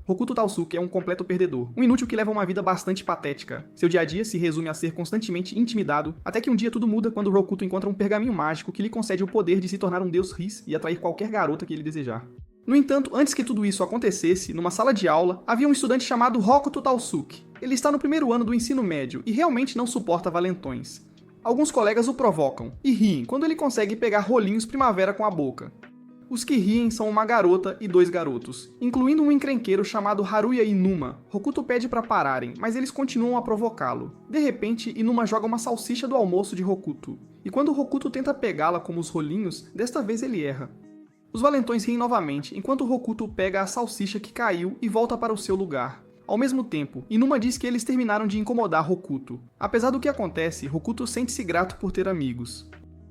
Hokuto Tausuke é um completo perdedor, um inútil que leva uma vida bastante patética. Seu dia a dia se resume a ser constantemente intimidado, até que um dia tudo muda quando Hokuto encontra um pergaminho mágico que lhe concede o poder de se tornar um deus Riz e atrair qualquer garota que ele desejar. No entanto, antes que tudo isso acontecesse, numa sala de aula, havia um estudante chamado Hokuto Tausuke. Ele está no primeiro ano do ensino médio e realmente não suporta valentões. Alguns colegas o provocam e riem quando ele consegue pegar rolinhos primavera com a boca. Os que riem são uma garota e 2 garotos, incluindo um encrenqueiro chamado Haruya Inuma. Hokuto pede para pararem, mas eles continuam a provocá-lo. De repente, Inuma joga uma salsicha do almoço de Hokuto, e quando Hokuto tenta pegá-la como os rolinhos, desta vez ele erra. Os valentões riem novamente, enquanto Hokuto pega a salsicha que caiu e volta para o seu lugar. Ao mesmo tempo, Inuma diz que eles terminaram de incomodar Hokuto. Apesar do que acontece, Hokuto sente-se grato por ter amigos.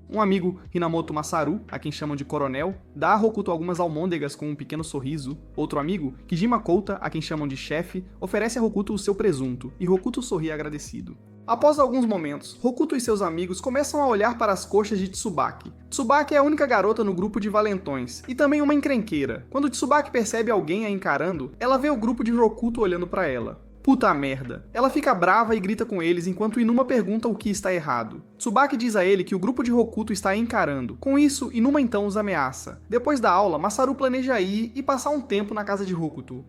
Um amigo, Hinamoto Masaru, a quem chamam de Coronel, dá a Hokuto algumas almôndegas com um pequeno sorriso. Outro amigo, Kijima Kouta, a quem chamam de chefe, oferece a Hokuto o seu presunto, e Hokuto sorri agradecido. Após alguns momentos, Hokuto e seus amigos começam a olhar para as coxas de Tsubaki. Tsubaki é a única garota no grupo de valentões, e também uma encrenqueira. Quando Tsubaki percebe alguém a encarando, ela vê o grupo de Hokuto olhando para ela. Puta merda. Ela fica brava e grita com eles enquanto Inuma pergunta o que está errado. Tsubaki diz a ele que o grupo de Hokuto está a encarando. Com isso, Inuma então os ameaça. Depois da aula, Masaru planeja ir e passar um tempo na casa de Hokuto.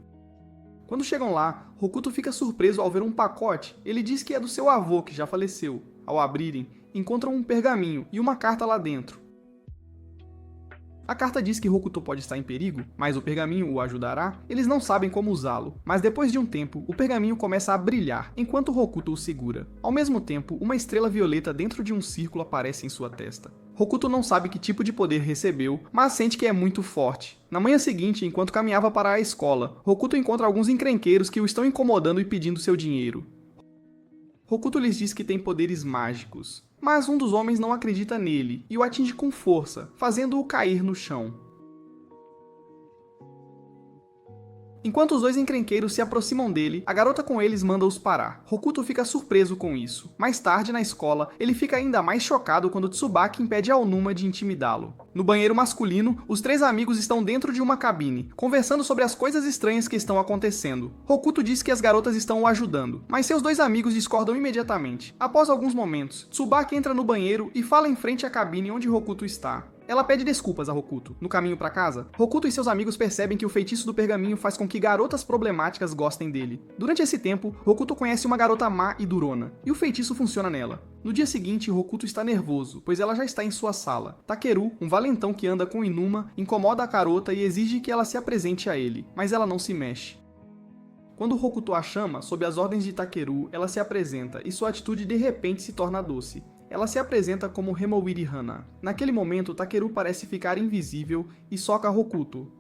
Quando chegam lá, Hokuto fica surpreso ao ver um pacote. Ele diz que é do seu avô, que já faleceu. Ao abrirem, encontram um pergaminho e uma carta lá dentro. A carta diz que Hokuto pode estar em perigo, mas o pergaminho o ajudará. Eles não sabem como usá-lo, mas depois de um tempo, o pergaminho começa a brilhar, enquanto Hokuto o segura. Ao mesmo tempo, uma estrela violeta dentro de um círculo aparece em sua testa. Hokuto não sabe que tipo de poder recebeu, mas sente que é muito forte. Na manhã seguinte, enquanto caminhava para a escola, Hokuto encontra alguns encrenqueiros que o estão incomodando e pedindo seu dinheiro. Hokuto lhes diz que tem poderes mágicos, mas um dos homens não acredita nele e o atinge com força, fazendo-o cair no chão. Enquanto os 2 encrenqueiros se aproximam dele, a garota com eles manda-os parar. Hokuto fica surpreso com isso. Mais tarde, na escola, ele fica ainda mais chocado quando Tsubaki impede Aonuma de intimidá-lo. No banheiro masculino, os 3 amigos estão dentro de uma cabine, conversando sobre as coisas estranhas que estão acontecendo. Hokuto diz que as garotas estão o ajudando, mas seus 2 amigos discordam imediatamente. Após alguns momentos, Tsubaki entra no banheiro e fala em frente à cabine onde Hokuto está. Ela pede desculpas a Hokuto. No caminho para casa, Hokuto e seus amigos percebem que o feitiço do pergaminho faz com que garotas problemáticas gostem dele. Durante esse tempo, Hokuto conhece uma garota má e durona, e o feitiço funciona nela. No dia seguinte, Hokuto está nervoso, pois ela já está em sua sala. Takeru, um valentão que anda com Inuma, incomoda a garota e exige que ela se apresente a ele, mas ela não se mexe. Quando Hokuto a chama, sob as ordens de Takeru, ela se apresenta e sua atitude de repente se torna doce. Ela se apresenta como Hemowiri Hana. Naquele momento, Takeru parece ficar invisível e soca Hokuto.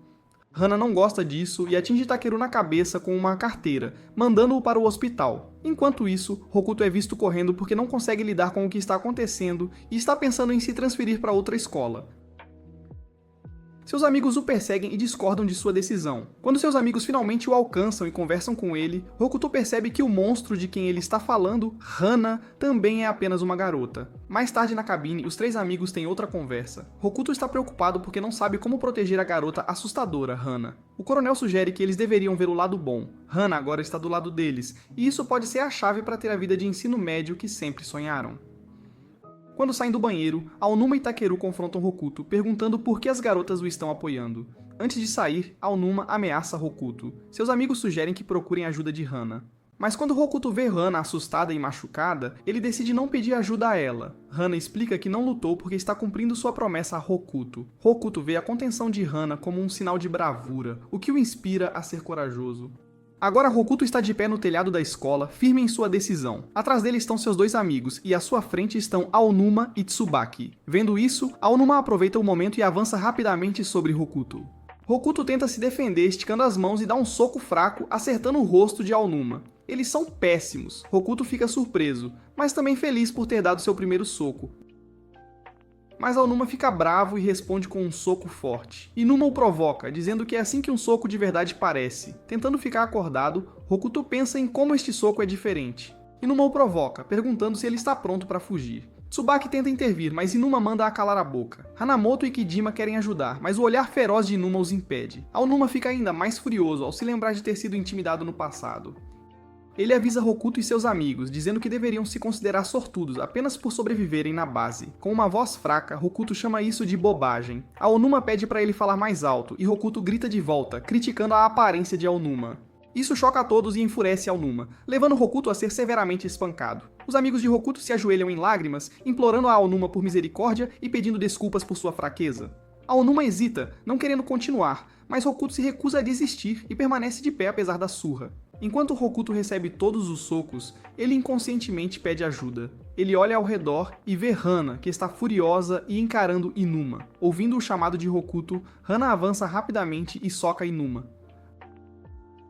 Hana não gosta disso e atinge Takeru na cabeça com uma carteira, mandando-o para o hospital. Enquanto isso, Hokuto é visto correndo porque não consegue lidar com o que está acontecendo e está pensando em se transferir para outra escola. Seus amigos o perseguem e discordam de sua decisão. Quando seus amigos finalmente o alcançam e conversam com ele, Hokuto percebe que o monstro de quem ele está falando, Hana, também é apenas uma garota. Mais tarde na cabine, os 3 amigos têm outra conversa. Hokuto está preocupado porque não sabe como proteger a garota assustadora, Hana. O coronel sugere que eles deveriam ver o lado bom. Hana agora está do lado deles, e isso pode ser a chave para ter a vida de ensino médio que sempre sonharam. Quando saem do banheiro, Aonuma e Takeru confrontam Hokuto, perguntando por que as garotas o estão apoiando. Antes de sair, Aonuma ameaça Hokuto. Seus amigos sugerem que procurem ajuda de Hana. Mas quando Hokuto vê Hana assustada e machucada, ele decide não pedir ajuda a ela. Hana explica que não lutou porque está cumprindo sua promessa a Hokuto. Hokuto vê a contenção de Hana como um sinal de bravura, o que o inspira a ser corajoso. Agora Hokuto está de pé no telhado da escola, firme em sua decisão. Atrás dele estão seus 2 amigos, e à sua frente estão Aonuma e Tsubaki. Vendo isso, Aonuma aproveita o momento e avança rapidamente sobre Hokuto. Hokuto tenta se defender esticando as mãos e dá um soco fraco, acertando o rosto de Aonuma. Eles são péssimos. Hokuto fica surpreso, mas também feliz por ter dado seu primeiro soco. Mas Aonuma fica bravo e responde com um soco forte. Inuma o provoca, dizendo que é assim que um soco de verdade parece. Tentando ficar acordado, Hokuto pensa em como este soco é diferente. Inuma o provoca, perguntando se ele está pronto para fugir. Tsubaki tenta intervir, mas Inuma manda calar a boca. Hanamoto e Kidima querem ajudar, mas o olhar feroz de Inuma os impede. Aonuma fica ainda mais furioso ao se lembrar de ter sido intimidado no passado. Ele avisa Hokuto e seus amigos, dizendo que deveriam se considerar sortudos apenas por sobreviverem na base. Com uma voz fraca, Hokuto chama isso de bobagem. Aonuma pede para ele falar mais alto, e Hokuto grita de volta, criticando a aparência de Aonuma. Isso choca a todos e enfurece Aonuma, levando Hokuto a ser severamente espancado. Os amigos de Hokuto se ajoelham em lágrimas, implorando a Aonuma por misericórdia e pedindo desculpas por sua fraqueza. Aonuma hesita, não querendo continuar, mas Hokuto se recusa a desistir e permanece de pé apesar da surra. Enquanto Hokuto recebe todos os socos, ele inconscientemente pede ajuda. Ele olha ao redor e vê Hana, que está furiosa e encarando Inuma. Ouvindo o chamado de Hokuto, Hana avança rapidamente e soca Inuma.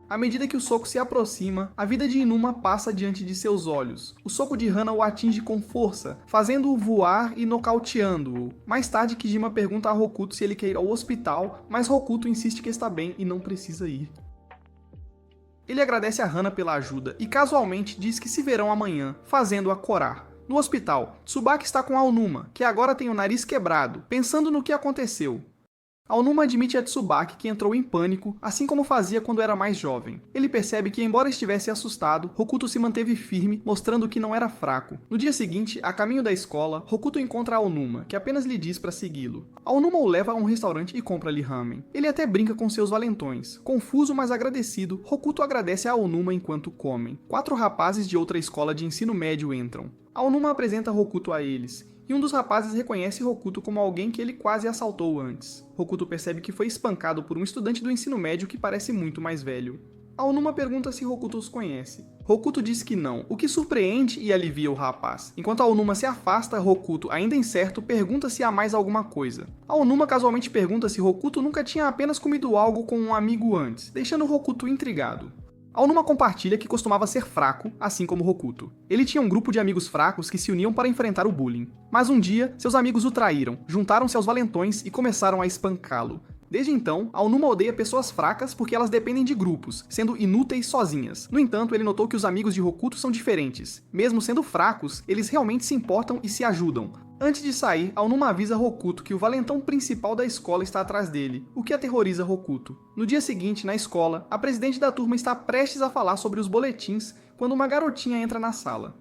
À medida que o soco se aproxima, a vida de Inuma passa diante de seus olhos. O soco de Hana o atinge com força, fazendo-o voar e nocauteando-o. Mais tarde, Kijima pergunta a Hokuto se ele quer ir ao hospital, mas Hokuto insiste que está bem e não precisa ir. Ele agradece a Hana pela ajuda e casualmente diz que se verão amanhã, fazendo-a corar. No hospital, Tsubaki está com Aonuma, que agora tem o nariz quebrado, pensando no que aconteceu. Aonuma admite a Tsubaki que entrou em pânico, assim como fazia quando era mais jovem. Ele percebe que, embora estivesse assustado, Hokuto se manteve firme, mostrando que não era fraco. No dia seguinte, a caminho da escola, Hokuto encontra Aonuma, que apenas lhe diz para segui-lo. Aonuma o leva a um restaurante e compra-lhe ramen. Ele até brinca com seus valentões. Confuso, mas agradecido, Hokuto agradece a Aonuma enquanto comem. 4 rapazes de outra escola de ensino médio entram. Aonuma apresenta Hokuto a eles, e um dos rapazes reconhece Hokuto como alguém que ele quase assaltou antes. Hokuto percebe que foi espancado por um estudante do ensino médio que parece muito mais velho. Aonuma pergunta se Hokuto os conhece. Hokuto diz que não, o que surpreende e alivia o rapaz. Enquanto Aonuma se afasta, Hokuto, ainda incerto, pergunta se há mais alguma coisa. Aonuma casualmente pergunta se Hokuto nunca tinha apenas comido algo com um amigo antes, deixando Hokuto intrigado. Aonuma compartilha que costumava ser fraco, assim como Hokuto. Ele tinha um grupo de amigos fracos que se uniam para enfrentar o bullying. Mas um dia, seus amigos o traíram, juntaram-se aos valentões e começaram a espancá-lo. Desde então, Aonuma odeia pessoas fracas porque elas dependem de grupos, sendo inúteis sozinhas. No entanto, ele notou que os amigos de Hokuto são diferentes. Mesmo sendo fracos, eles realmente se importam e se ajudam. Antes de sair, Aonuma avisa Hokuto que o valentão principal da escola está atrás dele, o que aterroriza Hokuto. No dia seguinte, na escola, a presidente da turma está prestes a falar sobre os boletins quando uma garotinha entra na sala.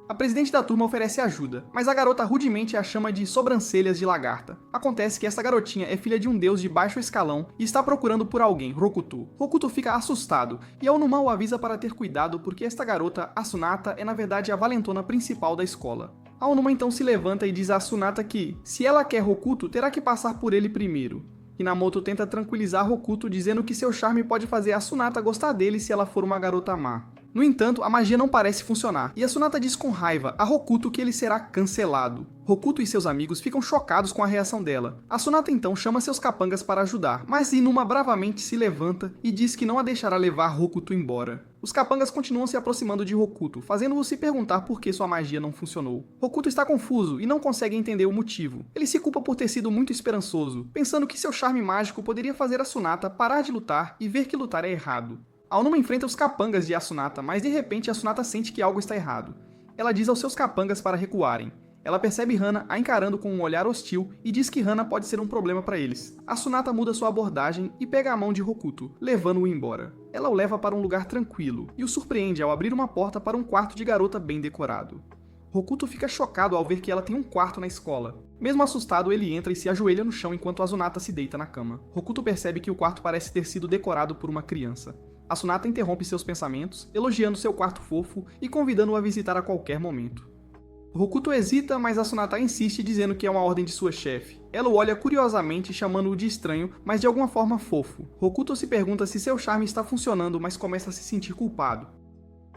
A presidente da turma oferece ajuda, mas a garota rudemente a chama de sobrancelhas de lagarta. Acontece que esta garotinha é filha de um deus de baixo escalão e está procurando por alguém, Rokuto. Hokuto fica assustado, e Aonuma o avisa para ter cuidado porque esta garota, Asunata, é na verdade a valentona principal da escola. Aonuma então se levanta e diz a Asunata que, se ela quer Hokuto, terá que passar por ele primeiro. Hinamoto tenta tranquilizar Hokuto dizendo que seu charme pode fazer a Asunata gostar dele se ela for uma garota má. No entanto, a magia não parece funcionar, e Asunata diz com raiva a Hokuto que ele será cancelado. Hokuto e seus amigos ficam chocados com a reação dela. Asunata então chama seus capangas para ajudar, mas Inuma bravamente se levanta e diz que não a deixará levar Hokuto embora. Os capangas continuam se aproximando de Hokuto, fazendo-o se perguntar por que sua magia não funcionou. Hokuto está confuso e não consegue entender o motivo. Ele se culpa por ter sido muito esperançoso, pensando que seu charme mágico poderia fazer Asunata parar de lutar e ver que lutar é errado. Aonuma enfrenta os capangas de Asunata, mas de repente Asunata sente que algo está errado. Ela diz aos seus capangas para recuarem. Ela percebe Hana a encarando com um olhar hostil e diz que Hana pode ser um problema para eles. Asunata muda sua abordagem e pega a mão de Hokuto, levando-o embora. Ela o leva para um lugar tranquilo e o surpreende ao abrir uma porta para um quarto de garota bem decorado. Hokuto fica chocado ao ver que ela tem um quarto na escola. Mesmo assustado, ele entra e se ajoelha no chão enquanto Asunata se deita na cama. Hokuto percebe que o quarto parece ter sido decorado por uma criança. Asunata interrompe seus pensamentos, elogiando seu quarto fofo e convidando-o a visitar a qualquer momento. Hokuto hesita, mas Asunata insiste dizendo que é uma ordem de sua chefe. Ela o olha curiosamente, chamando-o de estranho, mas de alguma forma fofo. Hokuto se pergunta se seu charme está funcionando, mas começa a se sentir culpado.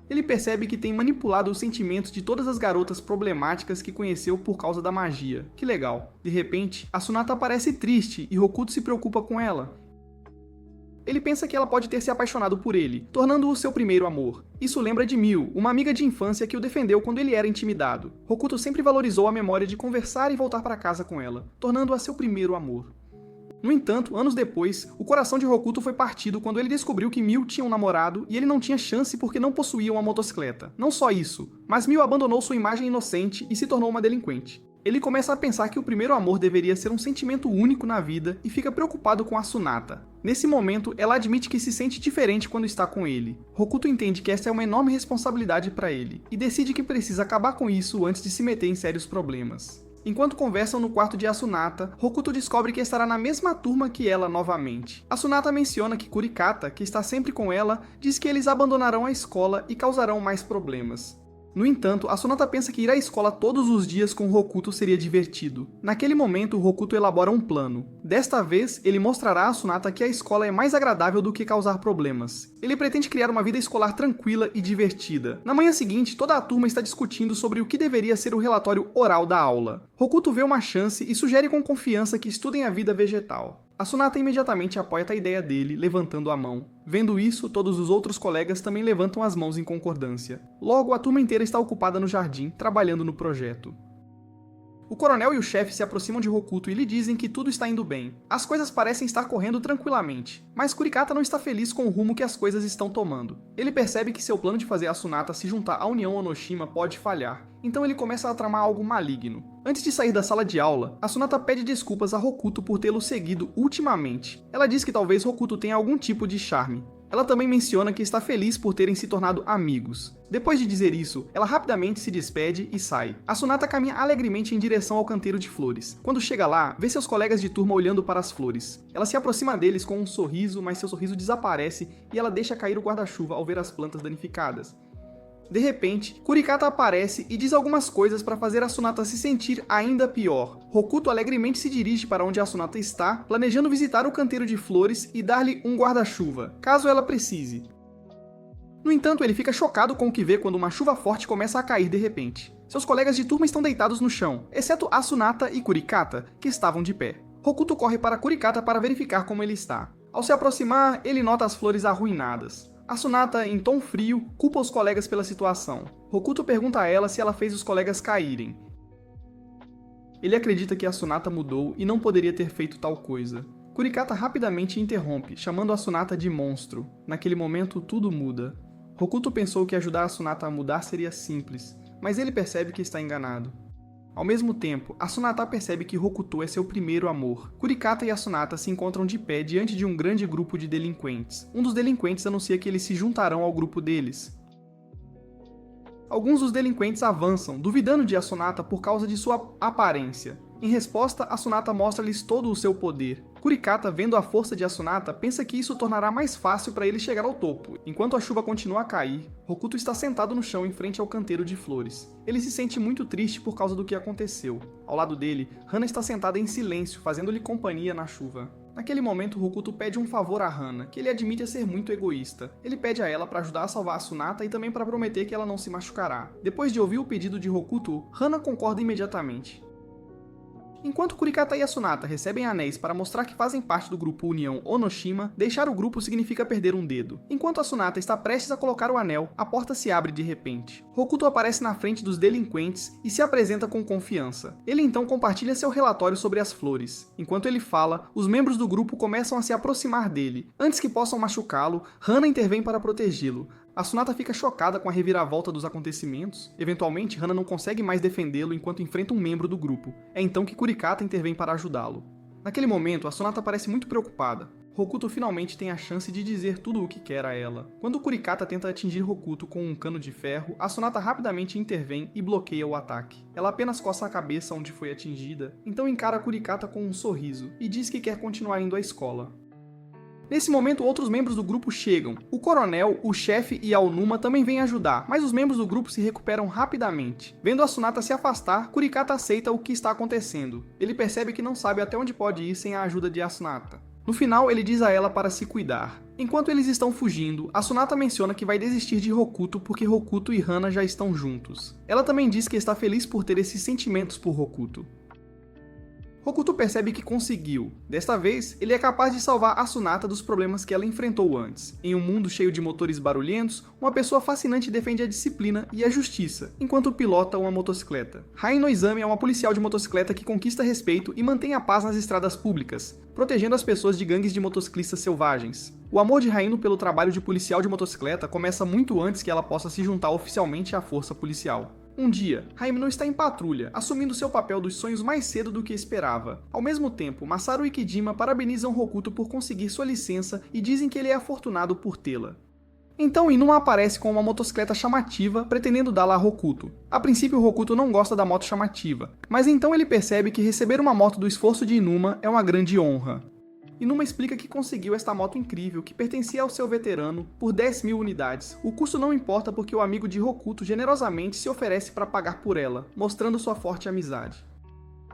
Ele percebe que tem manipulado os sentimentos de todas as garotas problemáticas que conheceu por causa da magia. Que legal. De repente, Asunata parece triste e Hokuto se preocupa com ela. Ele pensa que ela pode ter se apaixonado por ele, tornando-o seu primeiro amor. Isso lembra de Miu, uma amiga de infância que o defendeu quando ele era intimidado. Hokuto sempre valorizou a memória de conversar e voltar para casa com ela, tornando-a seu primeiro amor. No entanto, anos depois, o coração de Hokuto foi partido quando ele descobriu que Mil tinha um namorado e ele não tinha chance porque não possuía uma motocicleta. Não só isso, mas Mil abandonou sua imagem inocente e se tornou uma delinquente. Ele começa a pensar que o primeiro amor deveria ser um sentimento único na vida e fica preocupado com Asunata. Nesse momento, ela admite que se sente diferente quando está com ele. Hokuto entende que essa é uma enorme responsabilidade para ele, e decide que precisa acabar com isso antes de se meter em sérios problemas. Enquanto conversam no quarto de Asunata, Hokuto descobre que estará na mesma turma que ela novamente. Asunata menciona que Kurikata, que está sempre com ela, diz que eles abandonarão a escola e causarão mais problemas. No entanto, Asunata pensa que ir à escola todos os dias com Hokuto seria divertido. Naquele momento, Hokuto elabora um plano. Desta vez, ele mostrará a Asunata que a escola é mais agradável do que causar problemas. Ele pretende criar uma vida escolar tranquila e divertida. Na manhã seguinte, toda a turma está discutindo sobre o que deveria ser o relatório oral da aula. Hokuto vê uma chance e sugere com confiança que estudem a vida vegetal. Asunata imediatamente apoia a ideia dele, levantando a mão. Vendo isso, todos os outros colegas também levantam as mãos em concordância. Logo, a turma inteira está ocupada no jardim, trabalhando no projeto. O coronel e o chefe se aproximam de Hokuto e lhe dizem que tudo está indo bem. As coisas parecem estar correndo tranquilamente, mas Kurikata não está feliz com o rumo que as coisas estão tomando. Ele percebe que seu plano de fazer Asunata se juntar à União Onoshima pode falhar, então ele começa a tramar algo maligno. Antes de sair da sala de aula, Asunata pede desculpas a Hokuto por tê-lo seguido ultimamente. Ela diz que talvez Hokuto tenha algum tipo de charme. Ela também menciona que está feliz por terem se tornado amigos. Depois de dizer isso, ela rapidamente se despede e sai. Asunata caminha alegremente em direção ao canteiro de flores. Quando chega lá, vê seus colegas de turma olhando para as flores. Ela se aproxima deles com um sorriso, mas seu sorriso desaparece e ela deixa cair o guarda-chuva ao ver as plantas danificadas. De repente, Kurikata aparece e diz algumas coisas para fazer Asunata se sentir ainda pior. Hokuto alegremente se dirige para onde Asunata está, planejando visitar o canteiro de flores e dar-lhe um guarda-chuva, caso ela precise. No entanto, ele fica chocado com o que vê quando uma chuva forte começa a cair de repente. Seus colegas de turma estão deitados no chão, exceto Asunata e Kurikata, que estavam de pé. Hokuto corre para Kurikata para verificar como ele está. Ao se aproximar, ele nota as flores arruinadas. Asunata, em tom frio, culpa os colegas pela situação. Hokuto pergunta a ela se ela fez os colegas caírem. Ele acredita que Asunata mudou e não poderia ter feito tal coisa. Kurikata rapidamente interrompe, chamando Asunata de monstro. Naquele momento, tudo muda. Hokuto pensou que ajudar Asunata a mudar seria simples, mas ele percebe que está enganado. Ao mesmo tempo, Asunata percebe que Hokuto é seu primeiro amor. Kurikata e Asunata se encontram de pé diante de um grande grupo de delinquentes. Um dos delinquentes anuncia que eles se juntarão ao grupo deles. Alguns dos delinquentes avançam, duvidando de Asunata por causa de sua aparência. Em resposta, Asunata mostra-lhes todo o seu poder. Kurikata, vendo a força de Asunata, pensa que isso tornará mais fácil para ele chegar ao topo. Enquanto a chuva continua a cair, Hokuto está sentado no chão em frente ao canteiro de flores. Ele se sente muito triste por causa do que aconteceu. Ao lado dele, Hana está sentada em silêncio, fazendo-lhe companhia na chuva. Naquele momento, Hokuto pede um favor a Hana, que ele admite ser muito egoísta. Ele pede a ela para ajudar a salvar Asunata e também para prometer que ela não se machucará. Depois de ouvir o pedido de Hokuto, Hana concorda imediatamente. Enquanto Kurikata e Asunata recebem anéis para mostrar que fazem parte do grupo União Onoshima, deixar o grupo significa perder um dedo. Enquanto Asunata está prestes a colocar o anel, a porta se abre de repente. Hokuto aparece na frente dos delinquentes e se apresenta com confiança. Ele então compartilha seu relatório sobre as flores. Enquanto ele fala, os membros do grupo começam a se aproximar dele. Antes que possam machucá-lo, Hana intervém para protegê-lo. Asunata fica chocada com a reviravolta dos acontecimentos. Eventualmente, Hana não consegue mais defendê-lo enquanto enfrenta um membro do grupo. É então que Kurikata intervém para ajudá-lo. Naquele momento, Asunata parece muito preocupada. Hokuto finalmente tem a chance de dizer tudo o que quer a ela. Quando Kurikata tenta atingir Hokuto com um cano de ferro, Asunata rapidamente intervém e bloqueia o ataque. Ela apenas coça a cabeça onde foi atingida, então encara Kurikata com um sorriso e diz que quer continuar indo à escola. Nesse momento, outros membros do grupo chegam. O coronel, o chefe e a Aonuma também vêm ajudar, mas os membros do grupo se recuperam rapidamente. Vendo Asunata se afastar, Kurikata aceita o que está acontecendo. Ele percebe que não sabe até onde pode ir sem a ajuda de Asunata. No final, ele diz a ela para se cuidar. Enquanto eles estão fugindo, Asunata menciona que vai desistir de Hokuto porque Hokuto e Hana já estão juntos. Ela também diz que está feliz por ter esses sentimentos por Hokuto. Hokuto percebe que conseguiu. Desta vez, ele é capaz de salvar Asunata dos problemas que ela enfrentou antes. Em um mundo cheio de motores barulhentos, uma pessoa fascinante defende a disciplina e a justiça, enquanto pilota uma motocicleta. Rai Noizami é uma policial de motocicleta que conquista respeito e mantém a paz nas estradas públicas, protegendo as pessoas de gangues de motociclistas selvagens. O amor de Raino pelo trabalho de policial de motocicleta começa muito antes que ela possa se juntar oficialmente à força policial. Um dia, Raimino está em patrulha, assumindo seu papel dos sonhos mais cedo do que esperava. Ao mesmo tempo, Masaru e Kidima parabenizam Hokuto por conseguir sua licença e dizem que ele é afortunado por tê-la. Então Inuma aparece com uma motocicleta chamativa, pretendendo dá-la a Hokuto. A princípio, Hokuto não gosta da moto chamativa, mas então ele percebe que receber uma moto do esforço de Inuma é uma grande honra. Inuma explica que conseguiu esta moto incrível, que pertencia ao seu veterano, por 10.000 unidades. O custo não importa porque o amigo de Hokuto generosamente se oferece para pagar por ela, mostrando sua forte amizade.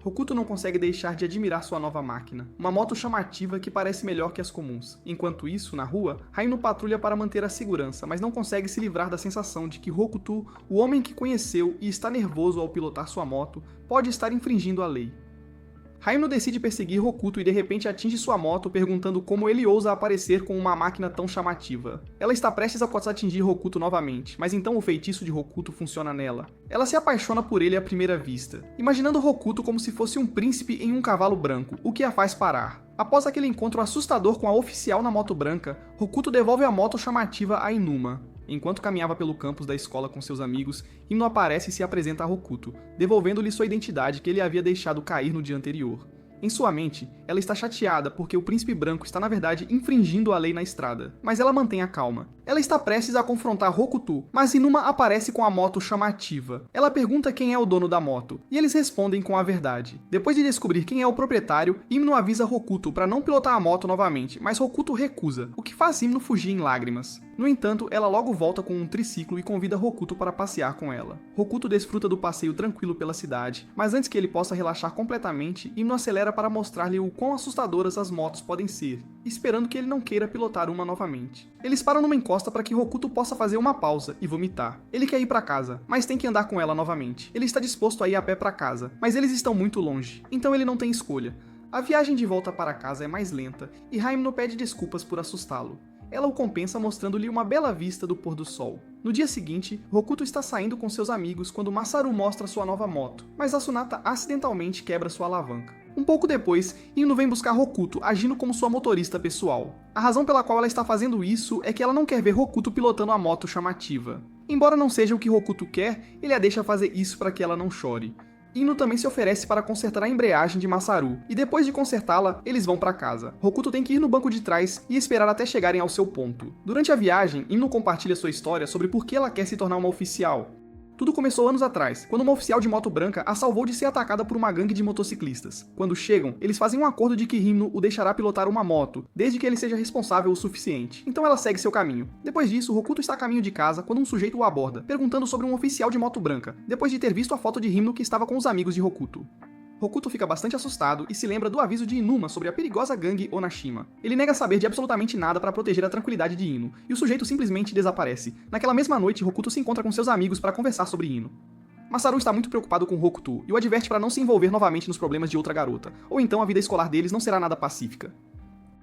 Hokuto não consegue deixar de admirar sua nova máquina, uma moto chamativa que parece melhor que as comuns. Enquanto isso, na rua, Raino patrulha para manter a segurança, mas não consegue se livrar da sensação de que Hokuto, o homem que conheceu e está nervoso ao pilotar sua moto, pode estar infringindo a lei. Raino decide perseguir Hokuto e de repente atinge sua moto, perguntando como ele ousa aparecer com uma máquina tão chamativa. Ela está prestes a atingir Hokuto novamente, mas então o feitiço de Hokuto funciona nela. Ela se apaixona por ele à primeira vista, imaginando Hokuto como se fosse um príncipe em um cavalo branco, o que a faz parar. Após aquele encontro assustador com a oficial na moto branca, Hokuto devolve a moto chamativa a Inuma. Enquanto caminhava pelo campus da escola com seus amigos, Ino aparece e se apresenta a Hokuto, devolvendo-lhe sua identidade que ele havia deixado cair no dia anterior. Em sua mente, ela está chateada porque o príncipe branco está na verdade infringindo a lei na estrada, mas ela mantém a calma. Ela está prestes a confrontar Hokuto, mas Inuma aparece com a moto chamativa. Ela pergunta quem é o dono da moto, e eles respondem com a verdade. Depois de descobrir quem é o proprietário, Himno avisa Hokuto para não pilotar a moto novamente, mas Hokuto recusa, o que faz Himno fugir em lágrimas. No entanto, ela logo volta com um triciclo e convida Hokuto para passear com ela. Hokuto desfruta do passeio tranquilo pela cidade, mas antes que ele possa relaxar completamente, Himno acelera para mostrar-lhe o quão assustadoras as motos podem ser, esperando que ele não queira pilotar uma novamente. Eles param numa encosta para que Hokuto possa fazer uma pausa e vomitar. Ele quer ir para casa, mas tem que andar com ela novamente. Ele está disposto a ir a pé para casa, mas eles estão muito longe, então ele não tem escolha. A viagem de volta para casa é mais lenta, e Raimno pede desculpas por assustá-lo. Ela o compensa mostrando-lhe uma bela vista do pôr do sol. No dia seguinte, Hokuto está saindo com seus amigos quando Masaru mostra sua nova moto, mas Asunata acidentalmente quebra sua alavanca. Um pouco depois, Ino vem buscar Hokuto, agindo como sua motorista pessoal. A razão pela qual ela está fazendo isso é que ela não quer ver Hokuto pilotando a moto chamativa. Embora não seja o que Hokuto quer, ele a deixa fazer isso para que ela não chore. Ino também se oferece para consertar a embreagem de Masaru, e depois de consertá-la, eles vão para casa. Hokuto tem que ir no banco de trás e esperar até chegarem ao seu ponto. Durante a viagem, Ino compartilha sua história sobre por que ela quer se tornar uma oficial. Tudo começou anos atrás, quando uma oficial de moto branca a salvou de ser atacada por uma gangue de motociclistas. Quando chegam, eles fazem um acordo de que Himno o deixará pilotar uma moto, desde que ele seja responsável o suficiente. Então ela segue seu caminho. Depois disso, Hokuto está a caminho de casa quando um sujeito o aborda, perguntando sobre um oficial de moto branca, depois de ter visto a foto de Himno que estava com os amigos de Hokuto. Hokuto fica bastante assustado e se lembra do aviso de Inuma sobre a perigosa gangue Onashima. Ele nega saber de absolutamente nada para proteger a tranquilidade de Ino, e o sujeito simplesmente desaparece. Naquela mesma noite, Hokuto se encontra com seus amigos para conversar sobre Ino. Masaru está muito preocupado com Hokuto e o adverte para não se envolver novamente nos problemas de outra garota, ou então a vida escolar deles não será nada pacífica.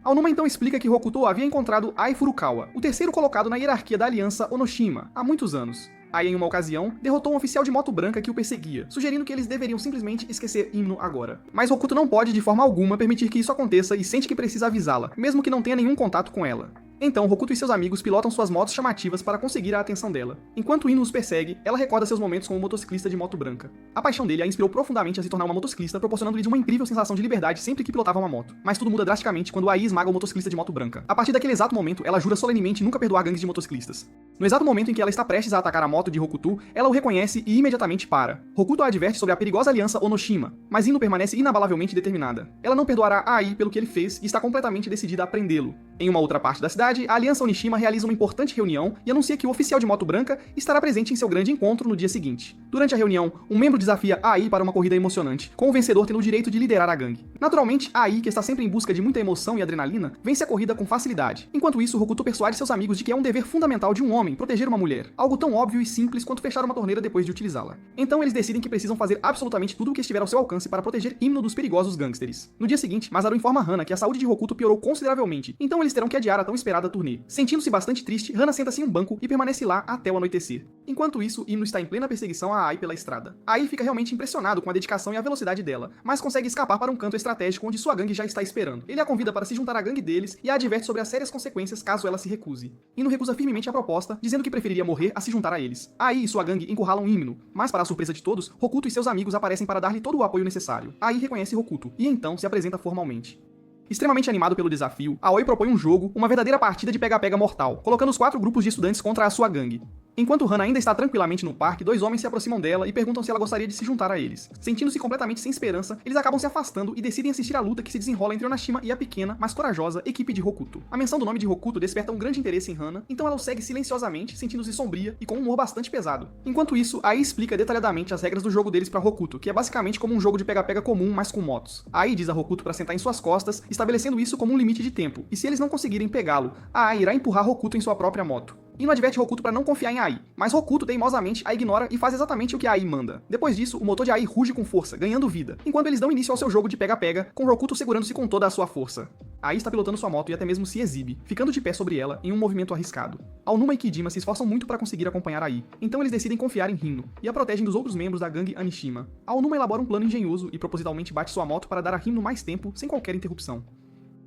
Aonuma então explica que Hokuto havia encontrado Ai Furukawa, o terceiro colocado na hierarquia da aliança Onoshima, há muitos anos. Ai, em uma ocasião, derrotou um oficial de moto branca que o perseguia, sugerindo que eles deveriam simplesmente esquecer Himno agora. Mas Hokuto não pode, de forma alguma, permitir que isso aconteça e sente que precisa avisá-la, mesmo que não tenha nenhum contato com ela. Então, Hokuto e seus amigos pilotam suas motos chamativas para conseguir a atenção dela. Enquanto Ino os persegue, ela recorda seus momentos como motociclista de moto branca. A paixão dele a inspirou profundamente a se tornar uma motociclista, proporcionando-lhe uma incrível sensação de liberdade sempre que pilotava uma moto. Mas tudo muda drasticamente quando Ai esmaga o motociclista de moto branca. A partir daquele exato momento, ela jura solenemente nunca perdoar gangues de motociclistas. No exato momento em que ela está prestes a atacar a moto de Hokuto, ela o reconhece e imediatamente para. Hokuto a adverte sobre a perigosa aliança Onoshima, mas Ino permanece inabalavelmente determinada. Ela não perdoará a Ai pelo que ele fez e está completamente decidida a prendê-lo. Em uma outra parte da cidade, a aliança Onishima realiza uma importante reunião e anuncia que o oficial de moto branca estará presente em seu grande encontro no dia seguinte. Durante a reunião, um membro desafia Ai para uma corrida emocionante, com o vencedor tendo o direito de liderar a gangue. Naturalmente, Ai, que está sempre em busca de muita emoção e adrenalina, vence a corrida com facilidade. Enquanto isso, Hokuto persuade seus amigos de que é um dever fundamental de um homem homem, proteger uma mulher. Algo tão óbvio e simples quanto fechar uma torneira depois de utilizá-la. Então eles decidem que precisam fazer absolutamente tudo o que estiver ao seu alcance para proteger Himno dos perigosos gangsters. No dia seguinte, Masaru informa a Hana que a saúde de Hokuto piorou consideravelmente, então eles terão que adiar a tão esperada turnê. Sentindo-se bastante triste, Hana senta-se em um banco e permanece lá até o anoitecer. Enquanto isso, Himno está em plena perseguição a Ai pela estrada. Ai fica realmente impressionado com a dedicação e a velocidade dela, mas consegue escapar para um canto estratégico onde sua gangue já está esperando. Ele a convida para se juntar à gangue deles e a adverte sobre as sérias consequências caso ela se recuse. Himno recusa firmemente a proposta, dizendo que preferiria morrer a se juntar a eles. Ai e sua gangue encurralam Himno, mas para a surpresa de todos, Hokuto e seus amigos aparecem para dar-lhe todo o apoio necessário. Ai reconhece Hokuto e então se apresenta formalmente. Extremamente animado pelo desafio, Aoi propõe um jogo, uma verdadeira partida de pega-pega mortal, colocando os 4 grupos de estudantes contra a sua gangue. Enquanto Hana ainda está tranquilamente no parque, 2 homens se aproximam dela e perguntam se ela gostaria de se juntar a eles. Sentindo-se completamente sem esperança, eles acabam se afastando e decidem assistir à luta que se desenrola entre Onashima e a pequena, mas corajosa, equipe de Hokuto. A menção do nome de Hokuto desperta um grande interesse em Hana, então ela o segue silenciosamente, sentindo-se sombria e com um humor bastante pesado. Enquanto isso, Ai explica detalhadamente as regras do jogo deles para Hokuto, que é basicamente como um jogo de pega-pega comum, mas com motos. Ai diz a Hokuto para sentar em suas costas, estabelecendo isso como um limite de tempo, e se eles não conseguirem pegá-lo, a Ai irá empurrar Hokuto em sua própria moto. Hino adverte Hokuto para não confiar em Ai, mas Hokuto teimosamente a ignora e faz exatamente o que Ai manda. Depois disso, o motor de Ai ruge com força, ganhando vida, enquanto eles dão início ao seu jogo de pega-pega, com Hokuto segurando-se com toda a sua força. Ai está pilotando sua moto e até mesmo se exibe, ficando de pé sobre ela em um movimento arriscado. Aonuma e Kijima se esforçam muito para conseguir acompanhar Ai, então eles decidem confiar em Hino e a protegem dos outros membros da gangue Anishima. Aonuma elabora um plano engenhoso e propositalmente bate sua moto para dar a Hino mais tempo sem qualquer interrupção.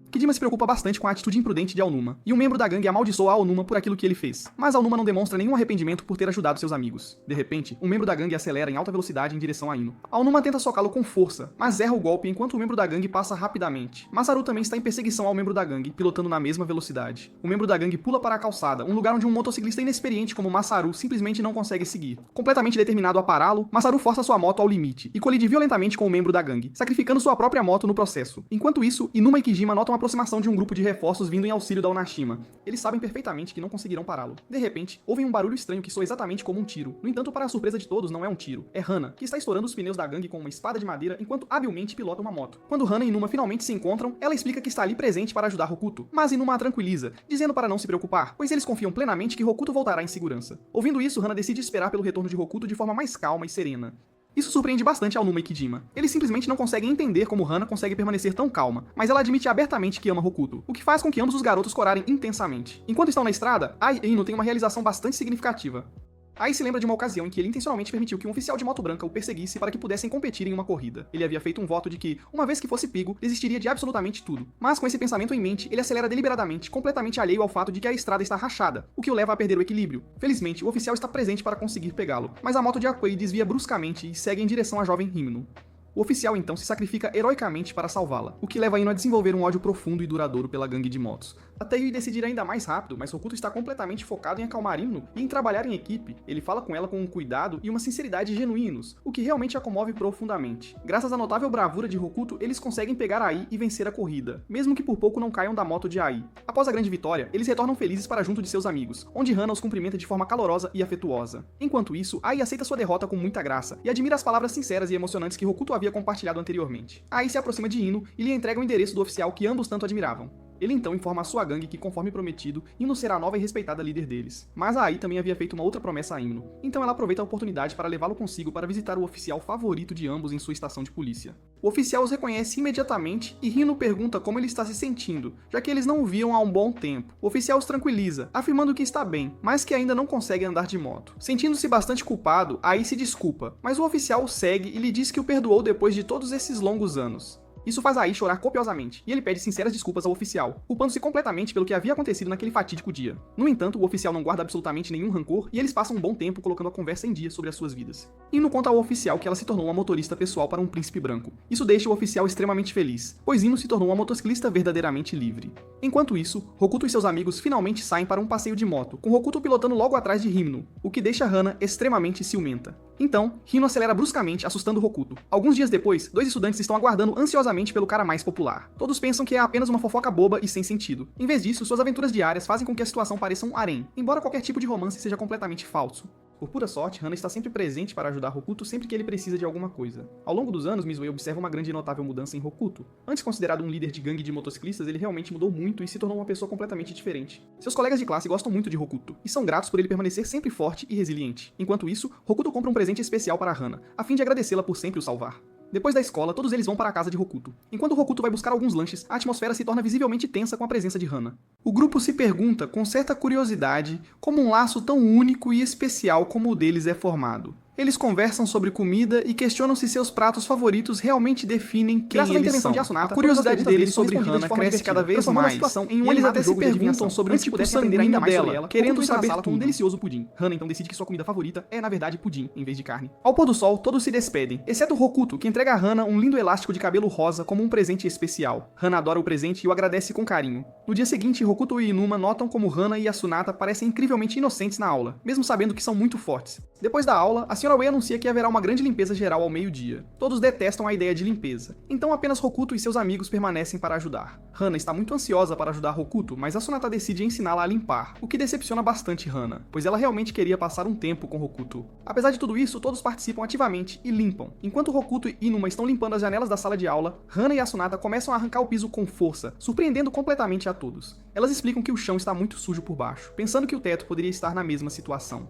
Kijima se preocupa bastante com a atitude imprudente de Aonuma, e um membro da gangue amaldiçoa Aonuma por aquilo que ele fez. Mas Aonuma não demonstra nenhum arrependimento por ter ajudado seus amigos. De repente, um membro da gangue acelera em alta velocidade em direção a Hino. Aonuma tenta socá-lo com força, mas erra o golpe enquanto o membro da gangue passa rapidamente. Masaru também está em perseguição ao membro da gangue, pilotando na mesma velocidade. O membro da gangue pula para a calçada, um lugar onde um motociclista inexperiente como Masaru simplesmente não consegue seguir. Completamente determinado a pará-lo, Masaru força sua moto ao limite e colide violentamente com o membro da gangue, sacrificando sua própria moto no processo. Enquanto isso, Inuma e Kijima notam a aproximação de um grupo de reforços vindo em auxílio da Onashima. Eles sabem perfeitamente que não conseguirão pará-lo. De repente, ouvem um barulho estranho que soa exatamente como um tiro. No entanto, para a surpresa de todos, não é um tiro. É Hana, que está estourando os pneus da gangue com uma espada de madeira enquanto habilmente pilota uma moto. Quando Hana e Inuma finalmente se encontram, ela explica que está ali presente para ajudar Hokuto, mas Inuma a tranquiliza, dizendo para não se preocupar, pois eles confiam plenamente que Hokuto voltará em segurança. Ouvindo isso, Hana decide esperar pelo retorno de Hokuto de forma mais calma e serena. Isso surpreende bastante Aonuma e Kijima. Eles simplesmente não conseguem entender como Hana consegue permanecer tão calma, mas ela admite abertamente que ama Hokuto, o que faz com que ambos os garotos corarem intensamente. Enquanto estão na estrada, Ai e Ino têm uma realização bastante significativa. Ai se lembra de uma ocasião em que ele intencionalmente permitiu que um oficial de moto branca o perseguisse para que pudessem competir em uma corrida. Ele havia feito um voto de que, uma vez que fosse pego, desistiria de absolutamente tudo. Mas com esse pensamento em mente, ele acelera deliberadamente, completamente alheio ao fato de que a estrada está rachada, o que o leva a perder o equilíbrio. Felizmente, o oficial está presente para conseguir pegá-lo, mas a moto de Akoi desvia bruscamente e segue em direção à jovem Himno. O oficial então se sacrifica heroicamente para salvá-la, o que leva Ino a desenvolver um ódio profundo e duradouro pela gangue de motos. Até Yui decidir ainda mais rápido, mas Hokuto está completamente focado em acalmar Ino e em trabalhar em equipe. Ele fala com ela com um cuidado e uma sinceridade genuínos, o que realmente a comove profundamente. Graças à notável bravura de Hokuto, eles conseguem pegar Ai e vencer a corrida, mesmo que por pouco não caiam da moto de Ai. Após a grande vitória, eles retornam felizes para junto de seus amigos, onde Hana os cumprimenta de forma calorosa e afetuosa. Enquanto isso, Ai aceita sua derrota com muita graça e admira as palavras sinceras e emocionantes que Hokuto havia compartilhado anteriormente. Ai se aproxima de Ino e lhe entrega o endereço do oficial que ambos tanto admiravam. Ele então informa a sua gangue que, conforme prometido, Ino será a nova e respeitada líder deles. Mas a Ai também havia feito uma outra promessa a Ino, então ela aproveita a oportunidade para levá-lo consigo para visitar o oficial favorito de ambos em sua estação de polícia. O oficial os reconhece imediatamente e Ino pergunta como ele está se sentindo, já que eles não o viam há um bom tempo. O oficial os tranquiliza, afirmando que está bem, mas que ainda não consegue andar de moto. Sentindo-se bastante culpado, Ai se desculpa, mas o oficial o segue e lhe diz que o perdoou depois de todos esses longos anos. Isso faz Ai chorar copiosamente, e ele pede sinceras desculpas ao oficial, culpando-se completamente pelo que havia acontecido naquele fatídico dia. No entanto, o oficial não guarda absolutamente nenhum rancor, e eles passam um bom tempo colocando a conversa em dia sobre as suas vidas. Ino conta ao oficial que ela se tornou uma motorista pessoal para um príncipe branco. Isso deixa o oficial extremamente feliz, pois Ino se tornou uma motociclista verdadeiramente livre. Enquanto isso, Hokuto e seus amigos finalmente saem para um passeio de moto, com Hokuto pilotando logo atrás de Himno, o que deixa Hana extremamente ciumenta. Então, Hino acelera bruscamente, assustando Hokuto. Alguns dias depois, 2 estudantes estão aguardando ansiosamente pelo cara mais popular. Todos pensam que é apenas uma fofoca boba e sem sentido. Em vez disso, suas aventuras diárias fazem com que a situação pareça um harém, embora qualquer tipo de romance seja completamente falso. Por pura sorte, Hana está sempre presente para ajudar Hokuto sempre que ele precisa de alguma coisa. Ao longo dos anos, Mizue observa uma grande e notável mudança em Hokuto. Antes considerado um líder de gangue de motociclistas, ele realmente mudou muito e se tornou uma pessoa completamente diferente. Seus colegas de classe gostam muito de Hokuto, e são gratos por ele permanecer sempre forte e resiliente. Enquanto isso, Hokuto compra um presente especial para Hana, a fim de agradecê-la por sempre o salvar. Depois da escola, todos eles vão para a casa de Hokuto. Enquanto Hokuto vai buscar alguns lanches, a atmosfera se torna visivelmente tensa com a presença de Hana. O grupo se pergunta, com certa curiosidade, como um laço tão único e especial como o deles é formado. Eles conversam sobre comida e questionam se seus pratos favoritos realmente definem quem eles são. A curiosidade deles sobre Hana cresce cada vez mais, e eles até se perguntam sobre o tipo sanguíneo dela, querendo saber tudo. Um delicioso pudim. Hana então decide que sua comida favorita é, na verdade, pudim, em vez de carne. Ao pôr do sol, todos se despedem, exceto Hokuto, que entrega a Hana um lindo elástico de cabelo rosa como um presente especial. Hana adora o presente e o agradece com carinho. No dia seguinte, Hokuto e Inuma notam como Hana e Asunata parecem incrivelmente inocentes na aula, mesmo sabendo que são muito fortes. Depois da aula, a Sra. Wei anuncia que haverá uma grande limpeza geral ao meio-dia. Todos detestam a ideia de limpeza, então apenas Hokuto e seus amigos permanecem para ajudar. Hana está muito ansiosa para ajudar Hokuto, mas Asunata decide ensiná-la a limpar, o que decepciona bastante Hana, pois ela realmente queria passar um tempo com Hokuto. Apesar de tudo isso, todos participam ativamente e limpam. Enquanto Hokuto e Inuma estão limpando as janelas da sala de aula, Hana e Asunata começam a arrancar o piso com força, surpreendendo completamente a todos. Elas explicam que o chão está muito sujo por baixo, pensando que o teto poderia estar na mesma situação.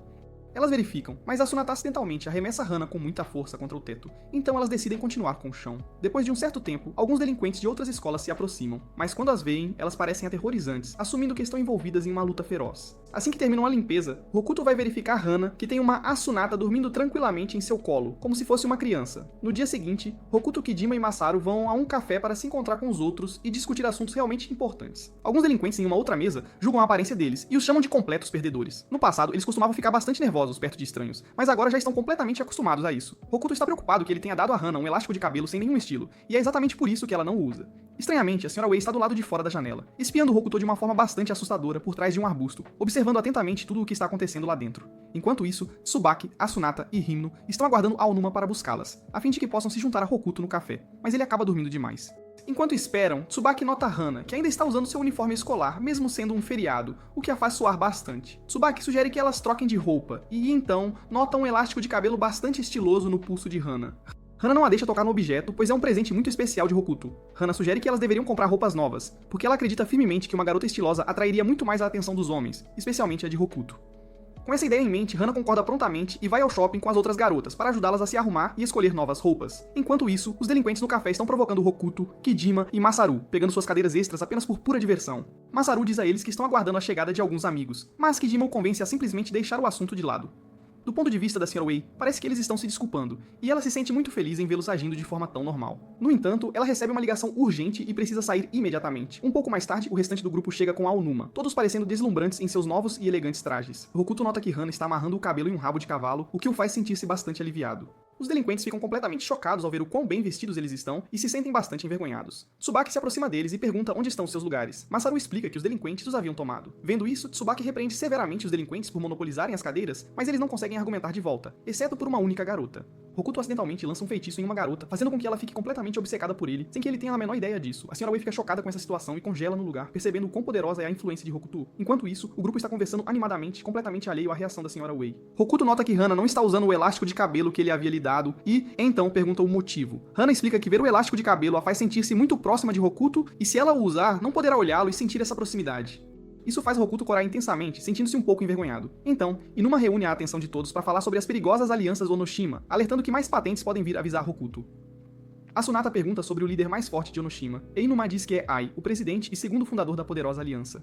Elas verificam, mas Asunata acidentalmente arremessa Hana com muita força contra o teto, então elas decidem continuar com o chão. Depois de um certo tempo, alguns delinquentes de outras escolas se aproximam, mas quando as veem, elas parecem aterrorizantes, assumindo que estão envolvidas em uma luta feroz. Assim que terminam a limpeza, Hokuto vai verificar Hana, que tem uma Asunata dormindo tranquilamente em seu colo, como se fosse uma criança. No dia seguinte, Hokuto, Kidima e Masaru vão a um café para se encontrar com os outros e discutir assuntos realmente importantes. Alguns delinquentes em uma outra mesa julgam a aparência deles e os chamam de completos perdedores. No passado, eles costumavam ficar bastante nervosos perto de estranhos, mas agora já estão completamente acostumados a isso. Hokuto está preocupado que ele tenha dado a Hana um elástico de cabelo sem nenhum estilo, e é exatamente por isso que ela não o usa. Estranhamente, a Sra. Wei está do lado de fora da janela, espiando Hokuto de uma forma bastante assustadora por trás de um arbusto, observando atentamente tudo o que está acontecendo lá dentro. Enquanto isso, Tsubaki, Asunata e Himno estão aguardando Aonuma para buscá-las, a fim de que possam se juntar a Hokuto no café, mas ele acaba dormindo demais. Enquanto esperam, Tsubaki nota Hana, que ainda está usando seu uniforme escolar, mesmo sendo um feriado, o que a faz suar bastante. Tsubaki sugere que elas troquem de roupa, e então nota um elástico de cabelo bastante estiloso no pulso de Hana. Hana não a deixa tocar no objeto, pois é um presente muito especial de Hokuto. Hana sugere que elas deveriam comprar roupas novas, porque ela acredita firmemente que uma garota estilosa atrairia muito mais a atenção dos homens, especialmente a de Hokuto. Com essa ideia em mente, Hana concorda prontamente e vai ao shopping com as outras garotas para ajudá-las a se arrumar e escolher novas roupas. Enquanto isso, os delinquentes no café estão provocando Hokuto, Kidima e Masaru, pegando suas cadeiras extras apenas por pura diversão. Masaru diz a eles que estão aguardando a chegada de alguns amigos, mas Kidima o convence a simplesmente deixar o assunto de lado. Do ponto de vista da Sra. Wei, parece que eles estão se desculpando, e ela se sente muito feliz em vê-los agindo de forma tão normal. No entanto, ela recebe uma ligação urgente e precisa sair imediatamente. Um pouco mais tarde, o restante do grupo chega com Aonuma, todos parecendo deslumbrantes em seus novos e elegantes trajes. Hokuto nota que Hana está amarrando o cabelo em um rabo de cavalo, o que o faz sentir-se bastante aliviado. Os delinquentes ficam completamente chocados ao ver o quão bem vestidos eles estão e se sentem bastante envergonhados. Tsubaki se aproxima deles e pergunta onde estão seus lugares. Masaru explica que os delinquentes os haviam tomado. Vendo isso, Tsubaki repreende severamente os delinquentes por monopolizarem as cadeiras, mas eles não conseguem argumentar de volta, exceto por uma única garota. Hokuto acidentalmente lança um feitiço em uma garota, fazendo com que ela fique completamente obcecada por ele, sem que ele tenha a menor ideia disso. A Sra. Wei fica chocada com essa situação e congela no lugar, percebendo o quão poderosa é a influência de Hokuto. Enquanto isso, o grupo está conversando animadamente, completamente alheio à reação da Sra. Wei. Hokuto nota que Hana não está usando o elástico de cabelo que ele havia lhe dado e, então, pergunta o motivo. Hana explica que ver o elástico de cabelo a faz sentir-se muito próxima de Hokuto e se ela o usar, não poderá olhá-lo e sentir essa proximidade. Isso faz Hokuto corar intensamente, sentindo-se um pouco envergonhado. Então, Inuma reúne a atenção de todos para falar sobre as perigosas alianças Onoshima, alertando que mais patentes podem vir avisar Hokuto. Asunata pergunta sobre o líder mais forte de Onoshima, e Inuma diz que é Ai, o presidente e segundo fundador da poderosa aliança.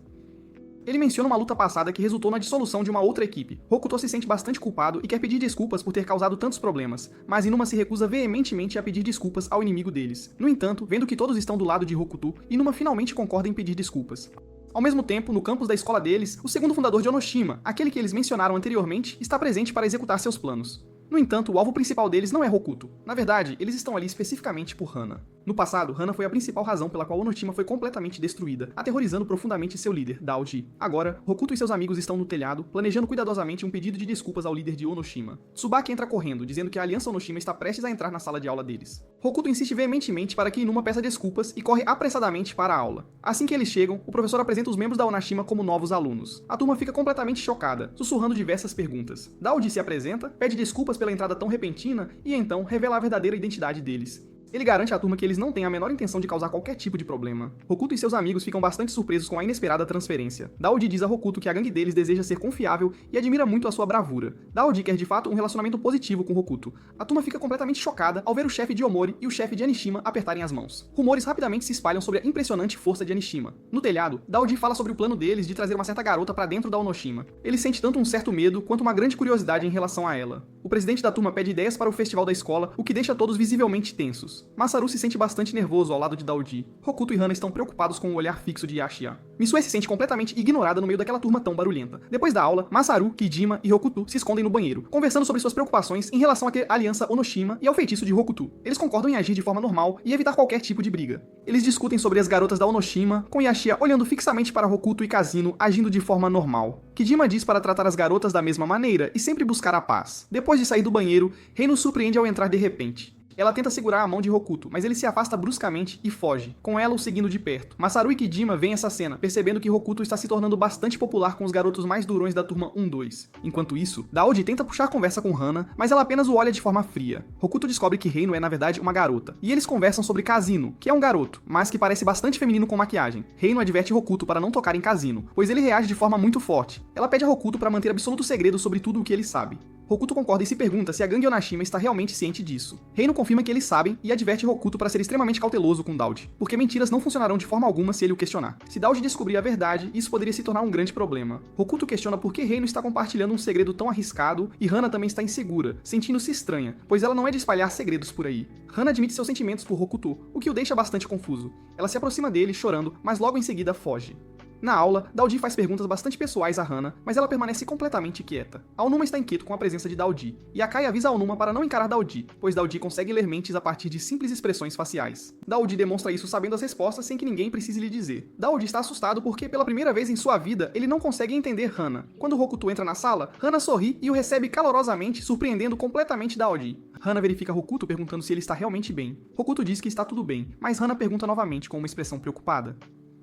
Ele menciona uma luta passada que resultou na dissolução de uma outra equipe. Hokuto se sente bastante culpado e quer pedir desculpas por ter causado tantos problemas, mas Inuma se recusa veementemente a pedir desculpas ao inimigo deles. No entanto, vendo que todos estão do lado de Hokuto, Inuma finalmente concorda em pedir desculpas. Ao mesmo tempo, no campus da escola deles, o segundo fundador de Onoshima, aquele que eles mencionaram anteriormente, está presente para executar seus planos. No entanto, o alvo principal deles não é Hokuto. Na verdade, eles estão ali especificamente por Hana. No passado, Hana foi a principal razão pela qual Onoshima foi completamente destruída, aterrorizando profundamente seu líder, Daoji. Agora, Hokuto e seus amigos estão no telhado, planejando cuidadosamente um pedido de desculpas ao líder de Onoshima. Tsubaki entra correndo, dizendo que a Aliança Onoshima está prestes a entrar na sala de aula deles. Hokuto insiste veementemente para que Inuma peça desculpas e corre apressadamente para a aula. Assim que eles chegam, o professor apresenta os membros da Onashima como novos alunos. A turma fica completamente chocada, sussurrando diversas perguntas. Daoji se apresenta, pede desculpas pela entrada tão repentina e então revela a verdadeira identidade deles. Ele garante à turma que eles não têm a menor intenção de causar qualquer tipo de problema. Hokuto e seus amigos ficam bastante surpresos com a inesperada transferência. Daoji diz a Hokuto que a gangue deles deseja ser confiável e admira muito a sua bravura. Daoji quer de fato um relacionamento positivo com Hokuto. A turma fica completamente chocada ao ver o chefe de Omori e o chefe de Anishima apertarem as mãos. Rumores rapidamente se espalham sobre a impressionante força de Anishima. No telhado, Daoji fala sobre o plano deles de trazer uma certa garota para dentro da Onoshima. Ele sente tanto um certo medo quanto uma grande curiosidade em relação a ela. O presidente da turma pede ideias para o festival da escola, o que deixa todos visivelmente tensos. Masaru se sente bastante nervoso ao lado de Daoji. Hokuto e Hana estão preocupados com o olhar fixo de Yashiya. Misue se sente completamente ignorada no meio daquela turma tão barulhenta. Depois da aula, Masaru, Kijima e Hokuto se escondem no banheiro, conversando sobre suas preocupações em relação à aliança Onoshima e ao feitiço de Hokuto. Eles concordam em agir de forma normal e evitar qualquer tipo de briga. Eles discutem sobre as garotas da Onoshima, com Yashiya olhando fixamente para Hokuto e Kazino agindo de forma normal. Kijima diz para tratar as garotas da mesma maneira e sempre buscar a paz. Depois de sair do banheiro, Reino surpreende ao entrar de repente. Ela tenta segurar a mão de Hokuto, mas ele se afasta bruscamente e foge, com ela o seguindo de perto. Masaru e Kijima veem essa cena, percebendo que Hokuto está se tornando bastante popular com os garotos mais durões da turma 1-2. Enquanto isso, Daoji tenta puxar conversa com Hana, mas ela apenas o olha de forma fria. Hokuto descobre que Reino é na verdade uma garota, e eles conversam sobre Kazino, que é um garoto, mas que parece bastante feminino com maquiagem. Reino adverte Hokuto para não tocar em Kazino, pois ele reage de forma muito forte. Ela pede a Hokuto para manter absoluto segredo sobre tudo o que ele sabe. Hokuto concorda e se pergunta se a gangue Onashima está realmente ciente disso. Reino confirma que eles sabem e adverte Hokuto para ser extremamente cauteloso com Daoji, porque mentiras não funcionarão de forma alguma se ele o questionar. Se Daoji descobrir a verdade, isso poderia se tornar um grande problema. Hokuto questiona por que Reino está compartilhando um segredo tão arriscado e Hana também está insegura, sentindo-se estranha, pois ela não é de espalhar segredos por aí. Hana admite seus sentimentos por Hokuto, o que o deixa bastante confuso. Ela se aproxima dele, chorando, mas logo em seguida foge. Na aula, Daoji faz perguntas bastante pessoais a Hana, mas ela permanece completamente quieta. Aonuma está inquieto com a presença de Daoji, e Akai avisa Aonuma para não encarar Daoji, pois Daoji consegue ler mentes a partir de simples expressões faciais. Daoji demonstra isso sabendo as respostas sem que ninguém precise lhe dizer. Daoji está assustado porque, pela primeira vez em sua vida, ele não consegue entender Hana. Quando Hokuto entra na sala, Hana sorri e o recebe calorosamente, surpreendendo completamente Daoji. Hana verifica Hokuto perguntando se ele está realmente bem. Hokuto diz que está tudo bem, mas Hana pergunta novamente com uma expressão preocupada.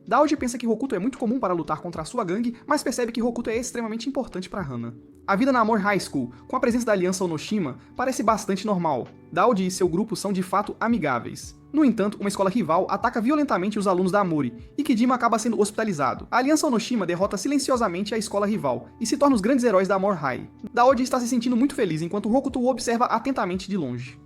Daoji pensa que Hokuto é muito comum para lutar contra a sua gangue, mas percebe que Hokuto é extremamente importante para Hana. A vida na Amor High School, com a presença da aliança Onoshima, parece bastante normal. Daoji e seu grupo são de fato amigáveis. No entanto, uma escola rival ataca violentamente os alunos da Amori, e Kijima acaba sendo hospitalizado. A aliança Onoshima derrota silenciosamente a escola rival, e se torna os grandes heróis da Amor High. Daoji está se sentindo muito feliz enquanto Hokuto o observa atentamente de longe.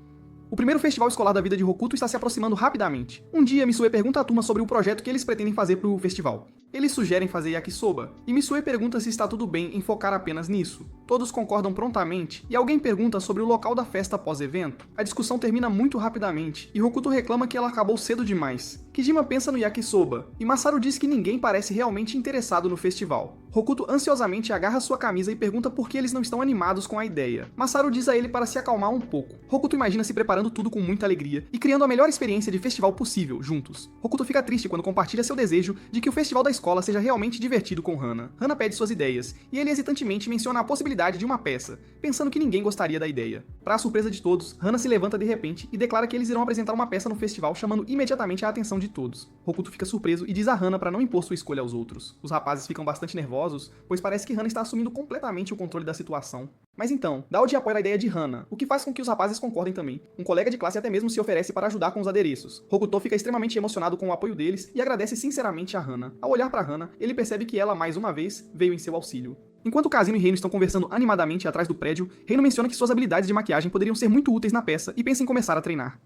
O primeiro festival escolar da vida de Hokuto está se aproximando rapidamente. Um dia, Misue pergunta à turma sobre o projeto que eles pretendem fazer para o festival. Eles sugerem fazer yakisoba, e Misue pergunta se está tudo bem em focar apenas nisso. Todos concordam prontamente, e alguém pergunta sobre o local da festa pós-evento. A discussão termina muito rapidamente, e Hokuto reclama que ela acabou cedo demais. Kijima pensa no yakisoba, e Masaru diz que ninguém parece realmente interessado no festival. Hokuto ansiosamente agarra sua camisa e pergunta por que eles não estão animados com a ideia. Masaru diz a ele para se acalmar um pouco. Hokuto imagina se preparando tudo com muita alegria e criando a melhor experiência de festival possível, juntos. Hokuto fica triste quando compartilha seu desejo de que o festival da escola seja realmente divertido com Hana. Hana pede suas ideias, e ele hesitantemente menciona a possibilidade de uma peça, pensando que ninguém gostaria da ideia. Para a surpresa de todos, Hana se levanta de repente e declara que eles irão apresentar uma peça no festival, chamando imediatamente a atenção de todos. Hokuto fica surpreso e diz a Hana para não impor sua escolha aos outros. Os rapazes ficam bastante nervosos, pois parece que Hana está assumindo completamente o controle da situação. Mas então, Daoji apoia a ideia de Hana, o que faz com que os rapazes concordem também. Um colega de classe até mesmo se oferece para ajudar com os adereços. Hokuto fica extremamente emocionado com o apoio deles e agradece sinceramente a Hana. Ao olhar para Hana, ele percebe que ela, mais uma vez, veio em seu auxílio. Enquanto Kazino e Reino estão conversando animadamente atrás do prédio, Reino menciona que suas habilidades de maquiagem poderiam ser muito úteis na peça e pensa em começar a treinar.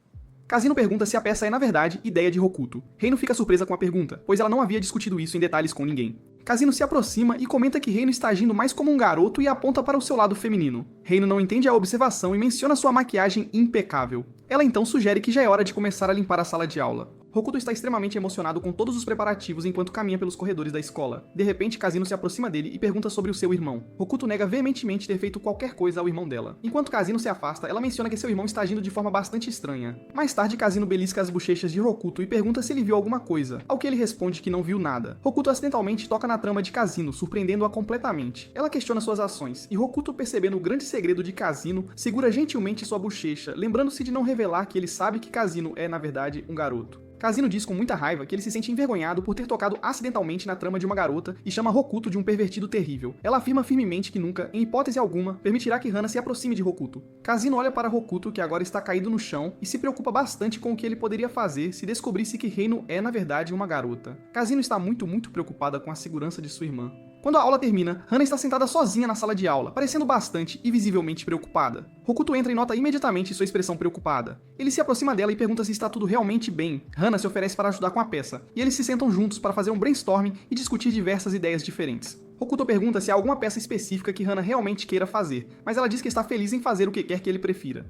Kazino pergunta se a peça é, na verdade, ideia de Hokuto. Reino fica surpresa com a pergunta, pois ela não havia discutido isso em detalhes com ninguém. Kazino se aproxima e comenta que Reino está agindo mais como um garoto e aponta para o seu lado feminino. Reino não entende a observação e menciona sua maquiagem impecável. Ela então sugere que já é hora de começar a limpar a sala de aula. Hokuto está extremamente emocionado com todos os preparativos enquanto caminha pelos corredores da escola. De repente, Kazino se aproxima dele e pergunta sobre o seu irmão. Hokuto nega veementemente ter feito qualquer coisa ao irmão dela. Enquanto Kazino se afasta, ela menciona que seu irmão está agindo de forma bastante estranha. Mais tarde, Kazino belisca as bochechas de Hokuto e pergunta se ele viu alguma coisa, ao que ele responde que não viu nada. Hokuto acidentalmente toca na trama de Kazino, surpreendendo-a completamente. Ela questiona suas ações, e Hokuto, percebendo o grande segredo de Kazino, segura gentilmente sua bochecha, lembrando-se de não revelar que ele sabe que Kazino é, na verdade, um garoto. Kazino diz com muita raiva que ele se sente envergonhado por ter tocado acidentalmente na trama de uma garota e chama Hokuto de um pervertido terrível. Ela afirma firmemente que nunca, em hipótese alguma, permitirá que Hana se aproxime de Hokuto. Kazino olha para Hokuto, que agora está caído no chão, e se preocupa bastante com o que ele poderia fazer se descobrisse que Reino é, na verdade, uma garota. Kazino está muito preocupada com a segurança de sua irmã. Quando a aula termina, Hana está sentada sozinha na sala de aula, parecendo bastante e visivelmente preocupada. Hokuto entra e nota imediatamente sua expressão preocupada. Ele se aproxima dela e pergunta se está tudo realmente bem. Hana se oferece para ajudar com a peça, e eles se sentam juntos para fazer um brainstorming e discutir diversas ideias diferentes. Hokuto pergunta se há alguma peça específica que Hana realmente queira fazer, mas ela diz que está feliz em fazer o que quer que ele prefira.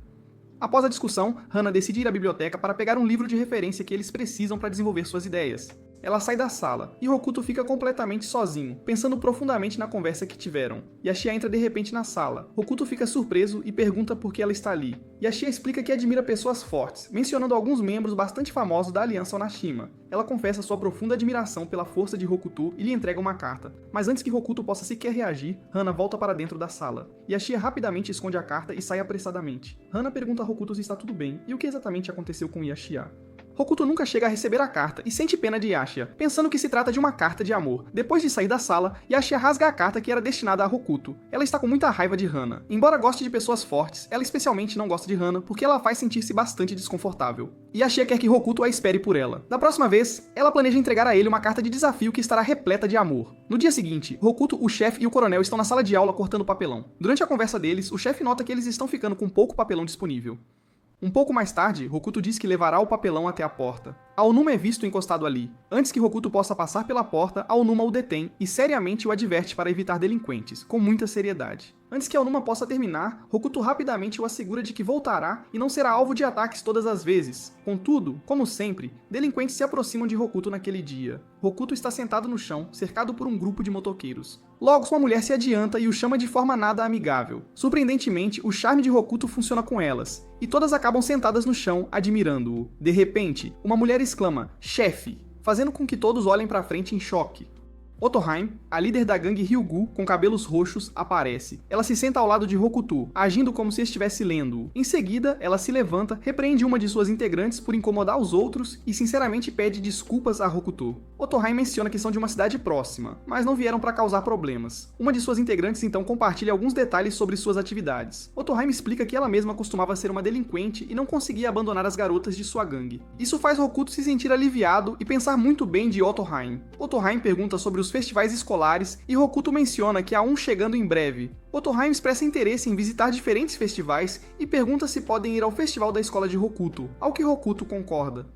Após a discussão, Hana decide ir à biblioteca para pegar um livro de referência que eles precisam para desenvolver suas ideias. Ela sai da sala, e Hokuto fica completamente sozinho, pensando profundamente na conversa que tiveram. Yashia entra de repente na sala. Hokuto fica surpreso e pergunta por que ela está ali. Yashia explica que admira pessoas fortes, mencionando alguns membros bastante famosos da Aliança Onashima. Ela confessa sua profunda admiração pela força de Hokuto e lhe entrega uma carta. Mas antes que Hokuto possa sequer reagir, Hana volta para dentro da sala. Yashia rapidamente esconde a carta e sai apressadamente. Hana pergunta a Hokuto se está tudo bem e o que exatamente aconteceu com Yashia. Hokuto nunca chega a receber a carta e sente pena de Yashia, pensando que se trata de uma carta de amor. Depois de sair da sala, Yashia rasga a carta que era destinada a Hokuto. Ela está com muita raiva de Hana. Embora goste de pessoas fortes, ela especialmente não gosta de Hana porque ela a faz sentir-se bastante desconfortável. Yashia quer que Hokuto a espere por ela. Da próxima vez, ela planeja entregar a ele uma carta de desafio que estará repleta de amor. No dia seguinte, Hokuto, o chefe e o coronel estão na sala de aula cortando papelão. Durante a conversa deles, o chefe nota que eles estão ficando com pouco papelão disponível. Um pouco mais tarde, Hokuto diz que levará o papelão até a porta. Aonuma é visto encostado ali. Antes que Hokuto possa passar pela porta, Aonuma o detém e seriamente o adverte para evitar delinquentes, com muita seriedade. Antes que Aonuma possa terminar, Hokuto rapidamente o assegura de que voltará e não será alvo de ataques todas as vezes. Contudo, como sempre, delinquentes se aproximam de Hokuto naquele dia. Hokuto está sentado no chão, cercado por um grupo de motoqueiros. Logo, sua mulher se adianta e o chama de forma nada amigável. Surpreendentemente, o charme de Hokuto funciona com elas, e todas acabam sentadas no chão, admirando-o. De repente, uma mulher exclama, "Chefe!", fazendo com que todos olhem para frente em choque. Otohime, a líder da gangue Ryugu, com cabelos roxos, aparece. Ela se senta ao lado de Hokuto, agindo como se estivesse lendo-o. Em seguida, ela se levanta, repreende uma de suas integrantes por incomodar os outros e sinceramente pede desculpas a Hokuto. Otohime menciona que são de uma cidade próxima, mas não vieram para causar problemas. Uma de suas integrantes então compartilha alguns detalhes sobre suas atividades. Otohime explica que ela mesma costumava ser uma delinquente e não conseguia abandonar as garotas de sua gangue. Isso faz Hokuto se sentir aliviado e pensar muito bem de Otohime. Otohime pergunta sobre os festivais escolares e Hokuto menciona que há um chegando em breve. Otohime expressa interesse em visitar diferentes festivais e pergunta se podem ir ao festival da escola de Hokuto, ao que Hokuto concorda.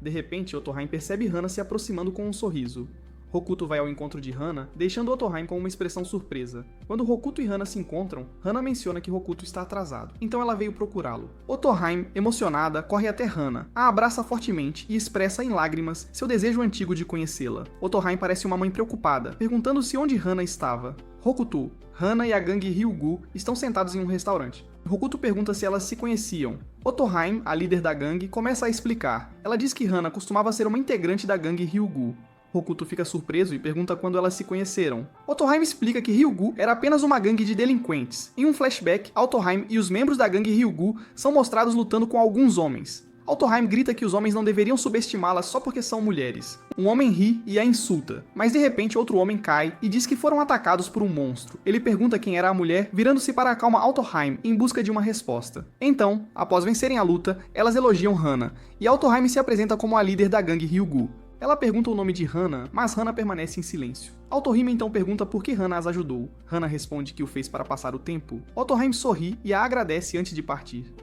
De repente, Otohime percebe Hana se aproximando com um sorriso. Hokuto vai ao encontro de Hana, deixando Otohime com uma expressão surpresa. Quando Hokuto e Hana se encontram, Hana menciona que Hokuto está atrasado, então ela veio procurá-lo. Otohime, emocionada, corre até Hana, a abraça fortemente e expressa em lágrimas seu desejo antigo de conhecê-la. Otohime parece uma mãe preocupada, perguntando-se onde Hana estava. Hokuto, Hana e a gangue Ryugu estão sentados em um restaurante. Hokuto pergunta se elas se conheciam. Otohime, a líder da gangue, começa a explicar. Ela diz que Hana costumava ser uma integrante da gangue Ryugu. Hokuto fica surpreso e pergunta quando elas se conheceram. Otohime explica que Ryugu era apenas uma gangue de delinquentes. Em um flashback, Otohime e os membros da gangue Ryugu são mostrados lutando com alguns homens. Otohime grita que os homens não deveriam subestimá-las só porque são mulheres. Um homem ri e a insulta, mas de repente outro homem cai e diz que foram atacados por um monstro. Ele pergunta quem era a mulher, virando-se para a calma Otohime em busca de uma resposta. Então, após vencerem a luta, elas elogiam Hana, e Otohime se apresenta como a líder da gangue Ryugu. Ela pergunta o nome de Hana, mas Hana permanece em silêncio. Otohime então pergunta por que Hana as ajudou. Hana responde que o fez para passar o tempo. Otohime sorri e a agradece antes de partir.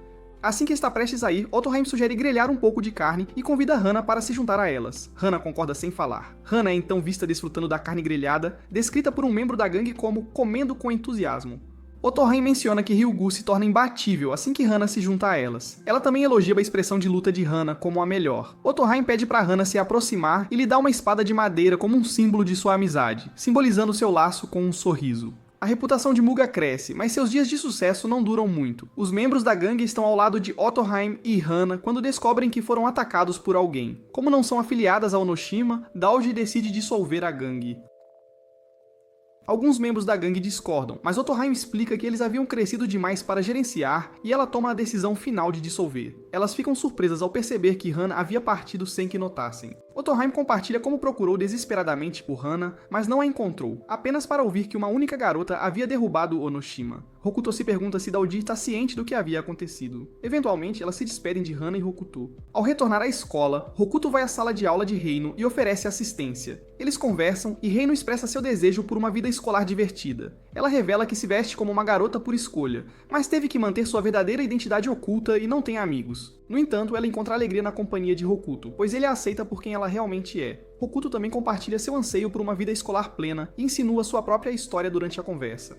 Assim que está prestes a ir, Otohime sugere grelhar um pouco de carne e convida Hana para se juntar a elas. Hana concorda sem falar. Hana é então vista desfrutando da carne grelhada, descrita por um membro da gangue como comendo com entusiasmo. Otohan menciona que Ryugu se torna imbatível assim que Hana se junta a elas. Ela também elogia a expressão de luta de Hana como a melhor. Otohan pede para Hana se aproximar e lhe dá uma espada de madeira como um símbolo de sua amizade, simbolizando seu laço com um sorriso. A reputação de Muga cresce, mas seus dias de sucesso não duram muito. Os membros da gangue estão ao lado de Otohan e Hana quando descobrem que foram atacados por alguém. Como não são afiliadas a Onoshima, Daoji decide dissolver a gangue. Alguns membros da gangue discordam, mas Otohan explica que eles haviam crescido demais para gerenciar e ela toma a decisão final de dissolver. Elas ficam surpresas ao perceber que Hana havia partido sem que notassem. Otohan compartilha como procurou desesperadamente por Hana, mas não a encontrou, apenas para ouvir que uma única garota havia derrubado Onoshima. Hokuto se pergunta se Daoji está ciente do que havia acontecido. Eventualmente, elas se despedem de Hana e Hokuto. Ao retornar à escola, Hokuto vai à sala de aula de Reino e oferece assistência. Eles conversam e Reino expressa seu desejo por uma vida escolar divertida. Ela revela que se veste como uma garota por escolha, mas teve que manter sua verdadeira identidade oculta e não tem amigos. No entanto, ela encontra alegria na companhia de Hokuto, pois ele a aceita por quem ela realmente é. Hokuto também compartilha seu anseio por uma vida escolar plena e insinua sua própria história durante a conversa.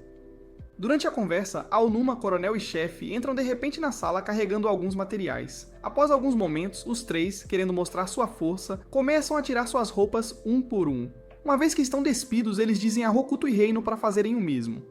Durante a conversa, Aonuma, coronel e chefe entram de repente na sala carregando alguns materiais. Após alguns momentos, os três, querendo mostrar sua força, começam a tirar suas roupas um por um. Uma vez que estão despidos, eles dizem a Hokuto e Reino para fazerem o mesmo.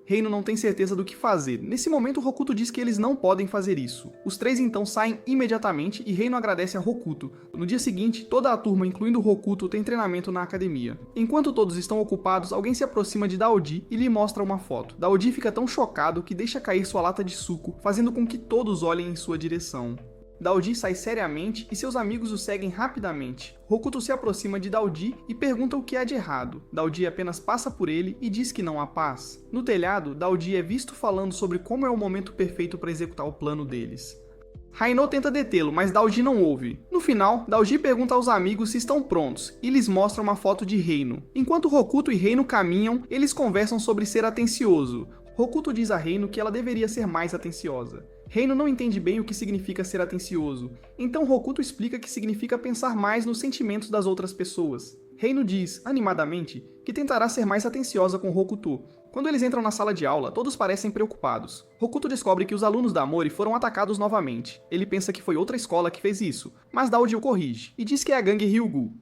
Reino não tem certeza do que fazer. Nesse momento, Hokuto diz que eles não podem fazer isso. Os três então saem imediatamente e Reino agradece a Hokuto. No dia seguinte, toda a turma, incluindo Hokuto, tem treinamento na academia. Enquanto todos estão ocupados, alguém se aproxima de Daoji e lhe mostra uma foto. Daoji fica tão chocado que deixa cair sua lata de suco, fazendo com que todos olhem em sua direção. Daoji sai seriamente e seus amigos o seguem rapidamente. Hokuto se aproxima de Daoji e pergunta o que há de errado. Daoji apenas passa por ele e diz que não há paz. No telhado, Daoji é visto falando sobre como é o momento perfeito para executar o plano deles. Raino tenta detê-lo, mas Daoji não ouve. No final, Daoji pergunta aos amigos se estão prontos e lhes mostra uma foto de Reino. Enquanto Hokuto e Reino caminham, eles conversam sobre ser atencioso. Hokuto diz a Reino que ela deveria ser mais atenciosa. Reino não entende bem o que significa ser atencioso, então Hokuto explica que significa pensar mais nos sentimentos das outras pessoas. Reino diz, animadamente, que tentará ser mais atenciosa com Hokuto. Quando eles entram na sala de aula, todos parecem preocupados. Hokuto descobre que os alunos da Mori foram atacados novamente. Ele pensa que foi outra escola que fez isso, mas Daoji o corrige, e diz que é a gangue Ryugu.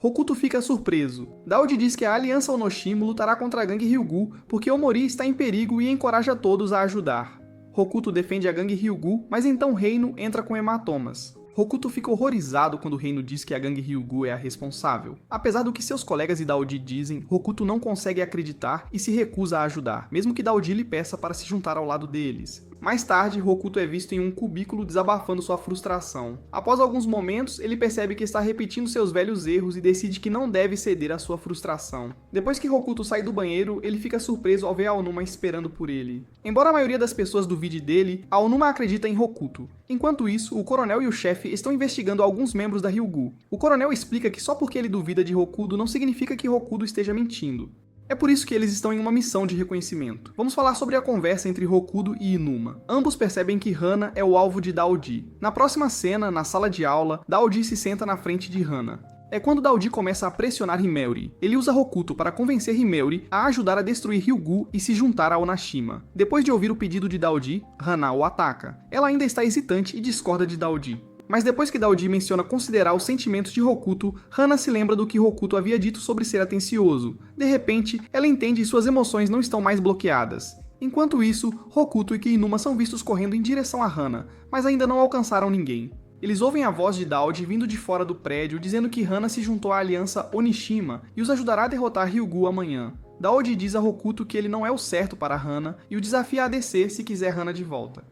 Hokuto fica surpreso. Daoji diz que a Aliança Onoshima lutará contra a gangue Ryugu porque Omori está em perigo e encoraja todos a ajudar. Hokuto defende a gangue Ryugu, mas então Reino entra com hematomas. Hokuto fica horrorizado quando Reino diz que a gangue Ryugu é a responsável. Apesar do que seus colegas e Daoji dizem, Hokuto não consegue acreditar e se recusa a ajudar, mesmo que Daoji lhe peça para se juntar ao lado deles. Mais tarde, Hokuto é visto em um cubículo desabafando sua frustração. Após alguns momentos, ele percebe que está repetindo seus velhos erros e decide que não deve ceder à sua frustração. Depois que Hokuto sai do banheiro, ele fica surpreso ao ver Aonuma esperando por ele. Embora a maioria das pessoas duvide dele, Aonuma acredita em Hokuto. Enquanto isso, o coronel e o chefe estão investigando alguns membros da Ryugu. O coronel explica que só porque ele duvida de Hokuto não significa que Hokuto esteja mentindo. É por isso que eles estão em uma missão de reconhecimento. Vamos falar sobre a conversa entre Hokuto e Inuma. Ambos percebem que Hana é o alvo de Daoji. Na próxima cena, na sala de aula, Daoji se senta na frente de Hana. É quando Daoji começa a pressionar Himeori. Ele usa Hokuto para convencer Himeori a ajudar a destruir Ryugu e se juntar a Onashima. Depois de ouvir o pedido de Daoji, Hana o ataca. Ela ainda está hesitante e discorda de Daoji. Mas depois que Daoji menciona considerar os sentimentos de Hokuto, Hana se lembra do que Hokuto havia dito sobre ser atencioso. De repente, ela entende e suas emoções não estão mais bloqueadas. Enquanto isso, Hokuto e Inuma são vistos correndo em direção a Hana, mas ainda não alcançaram ninguém. Eles ouvem a voz de Daoji vindo de fora do prédio dizendo que Hana se juntou à aliança Onishima e os ajudará a derrotar Ryugu amanhã. Daoji diz a Hokuto que ele não é o certo para Hana e o desafia a descer se quiser Hana de volta.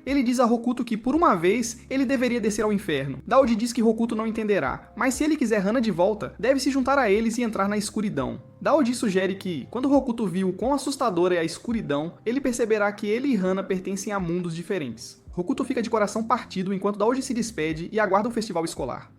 Ele diz a Hokuto que, por uma vez, ele deveria descer ao inferno. Daoji diz que Hokuto não entenderá, mas se ele quiser Hana de volta, deve se juntar a eles e entrar na escuridão. Daoji sugere que, quando Hokuto viu quão assustadora é a escuridão, ele perceberá que ele e Hana pertencem a mundos diferentes. Hokuto fica de coração partido enquanto Daoji se despede e aguarda o festival escolar.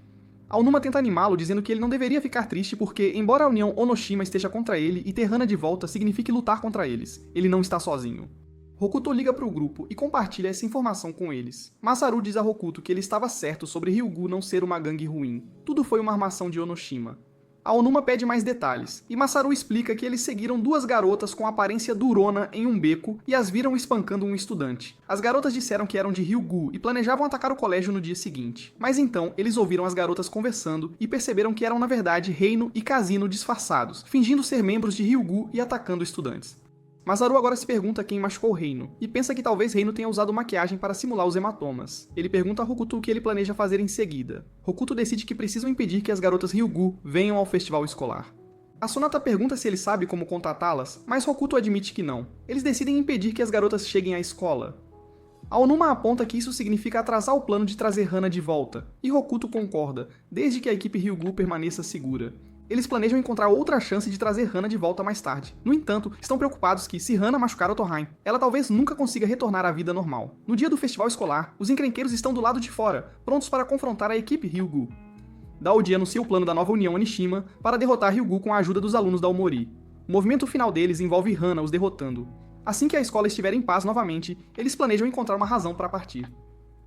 Aonuma tenta animá-lo dizendo que ele não deveria ficar triste porque, embora a União Onoshima esteja contra ele e ter Hana de volta signifique lutar contra eles, ele não está sozinho. Hokuto liga para o grupo e compartilha essa informação com eles. Masaru diz a Hokuto que ele estava certo sobre Ryugu não ser uma gangue ruim. Tudo foi uma armação de Onoshima. A Onuma pede mais detalhes, e Masaru explica que eles seguiram duas garotas com aparência durona em um beco e as viram espancando um estudante. As garotas disseram que eram de Ryugu e planejavam atacar o colégio no dia seguinte. Mas então, eles ouviram as garotas conversando e perceberam que eram na verdade Reino e Kazino disfarçados, fingindo ser membros de Ryugu e atacando estudantes. Masaru agora se pergunta quem machucou Reino, e pensa que talvez Reino tenha usado maquiagem para simular os hematomas. Ele pergunta a Hokuto o que ele planeja fazer em seguida. Hokuto decide que precisam impedir que as garotas Ryugu venham ao festival escolar. A Sonata pergunta se ele sabe como contatá-las, mas Hokuto admite que não. Eles decidem impedir que as garotas cheguem à escola. A Onuma aponta que isso significa atrasar o plano de trazer Hana de volta, e Hokuto concorda, desde que a equipe Ryugu permaneça segura. Eles planejam encontrar outra chance de trazer Hana de volta mais tarde. No entanto, estão preocupados que, se Hana machucar Otohain, ela talvez nunca consiga retornar à vida normal. No dia do festival escolar, os encrenqueiros estão do lado de fora, prontos para confrontar a equipe Ryugu. Daoji anuncia o plano da nova União Onishima para derrotar Ryugu com a ajuda dos alunos da Omori. O movimento final deles envolve Hana os derrotando. Assim que a escola estiver em paz novamente, eles planejam encontrar uma razão para partir.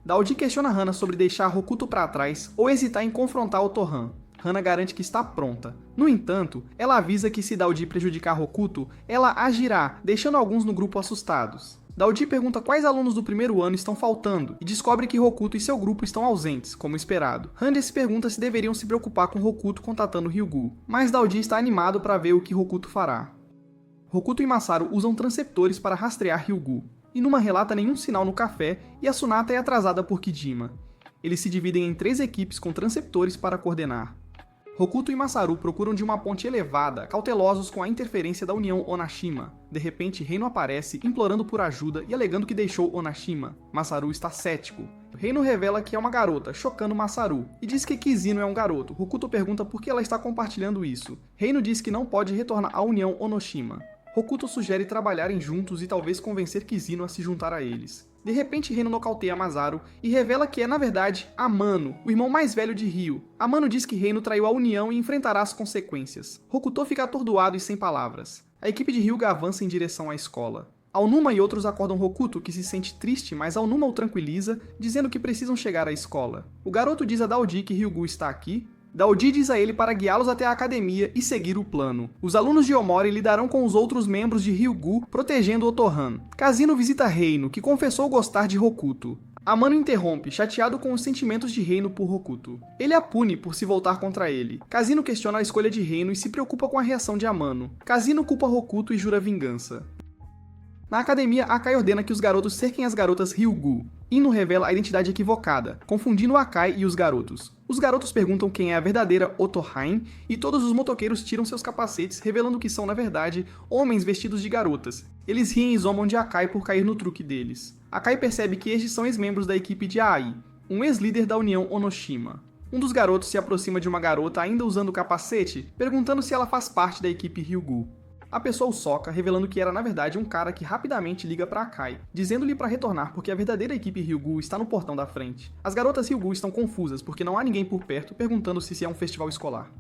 Daoji questiona Hana sobre deixar Hokuto para trás ou hesitar em confrontar Otohan. Hana garante que está pronta. No entanto, ela avisa que se Daoji prejudicar Hokuto, ela agirá, deixando alguns no grupo assustados. Daoji pergunta quais alunos do primeiro ano estão faltando e descobre que Hokuto e seu grupo estão ausentes, como esperado. Hanji se pergunta se deveriam se preocupar com Hokuto contatando Ryugu, mas Daoji está animado para ver o que Hokuto fará. Hokuto e Masaru usam transceptores para rastrear Ryugu. Inuma relata nenhum sinal no café e a Sonata é atrasada por Kijima. Eles se dividem em 3 equipes com transceptores para coordenar. Hokuto e Masaru procuram de uma ponte elevada, cautelosos com a interferência da União Onashima. De repente, Reino aparece, implorando por ajuda e alegando que deixou Onashima. Masaru está cético. Reino revela que é uma garota, chocando Masaru, e diz que Kizino é um garoto. Hokuto pergunta por que ela está compartilhando isso. Reino diz que não pode retornar à União Onoshima. Hokuto sugere trabalharem juntos e talvez convencer Kizino a se juntar a eles. De repente, Reino nocauteia Masaru e revela que é, na verdade, Amano, o irmão mais velho de Ryo. Amano diz que Reino traiu a união e enfrentará as consequências. Hokuto fica atordoado e sem palavras. A equipe de Hyuga avança em direção à escola. Aonuma e outros acordam Hokuto, que se sente triste, mas Aonuma o tranquiliza, dizendo que precisam chegar à escola. O garoto diz a Daoji que Ryugu está aqui. Daoji diz a ele para guiá-los até a academia e seguir o plano. Os alunos de Omori lidarão com os outros membros de Ryugu, protegendo Otohan. Kazino visita Reino, que confessou gostar de Hokuto. Amano interrompe, chateado com os sentimentos de Reino por Hokuto. Ele a pune por se voltar contra ele. Kazino questiona a escolha de Reino e se preocupa com a reação de Amano. Kazino culpa Hokuto e jura vingança. Na academia, Akai ordena que os garotos cerquem as garotas Ryugu. Ino revela a identidade equivocada, confundindo Akai e os garotos. Os garotos perguntam quem é a verdadeira Otohain, e todos os motoqueiros tiram seus capacetes, revelando que são, na verdade, homens vestidos de garotas. Eles riem e zombam de Akai por cair no truque deles. Akai percebe que estes são ex-membros da equipe de Ai, um ex-líder da União Onoshima. Um dos garotos se aproxima de uma garota ainda usando o capacete, perguntando se ela faz parte da equipe Ryugu. A pessoa o soca, revelando que era na verdade um cara que rapidamente liga para Akai, dizendo-lhe para retornar porque a verdadeira equipe Ryugu está no portão da frente. As garotas Ryugu estão confusas porque não há ninguém por perto, perguntando-se se é um festival escolar.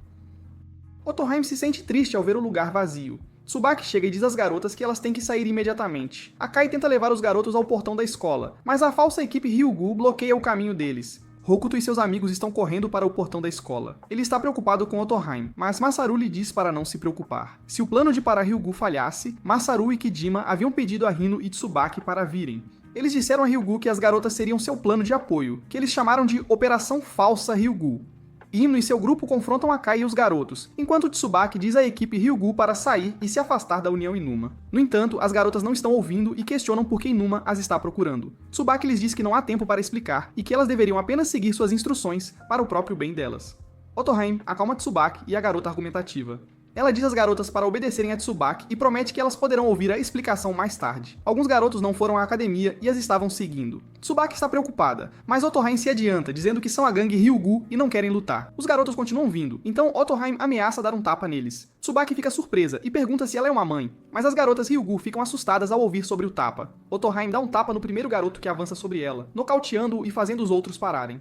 Otohain se sente triste ao ver o lugar vazio. Tsubaki chega e diz às garotas que elas têm que sair imediatamente. Akai tenta levar os garotos ao portão da escola, mas a falsa equipe Ryugu bloqueia o caminho deles. Hokuto e seus amigos estão correndo para o portão da escola. Ele está preocupado com Otohain, mas Masaru lhe diz para não se preocupar. Se o plano de parar Ryugu falhasse, Masaru e Kijima haviam pedido a Hino e Tsubaki para virem. Eles disseram a Ryugu que as garotas seriam seu plano de apoio, que eles chamaram de Operação Falsa Ryugu. Ino e seu grupo confrontam Akai e os garotos, enquanto Tsubaki diz à equipe Ryugu para sair e se afastar da União Inuma. No entanto, as garotas não estão ouvindo e questionam por que Inuma as está procurando. Tsubaki lhes diz que não há tempo para explicar e que elas deveriam apenas seguir suas instruções para o próprio bem delas. Otohain acalma Tsubaki e a garota argumentativa. Ela diz às garotas para obedecerem a Tsubaki e promete que elas poderão ouvir a explicação mais tarde. Alguns garotos não foram à academia e as estavam seguindo. Tsubaki está preocupada, mas Otohain se adianta, dizendo que são a gangue Ryugu e não querem lutar. Os garotos continuam vindo, então Otohain ameaça dar um tapa neles. Tsubaki fica surpresa e pergunta se ela é uma mãe, mas as garotas Ryugu ficam assustadas ao ouvir sobre o tapa. Otohain dá um tapa no primeiro garoto que avança sobre ela, nocauteando-o e fazendo os outros pararem.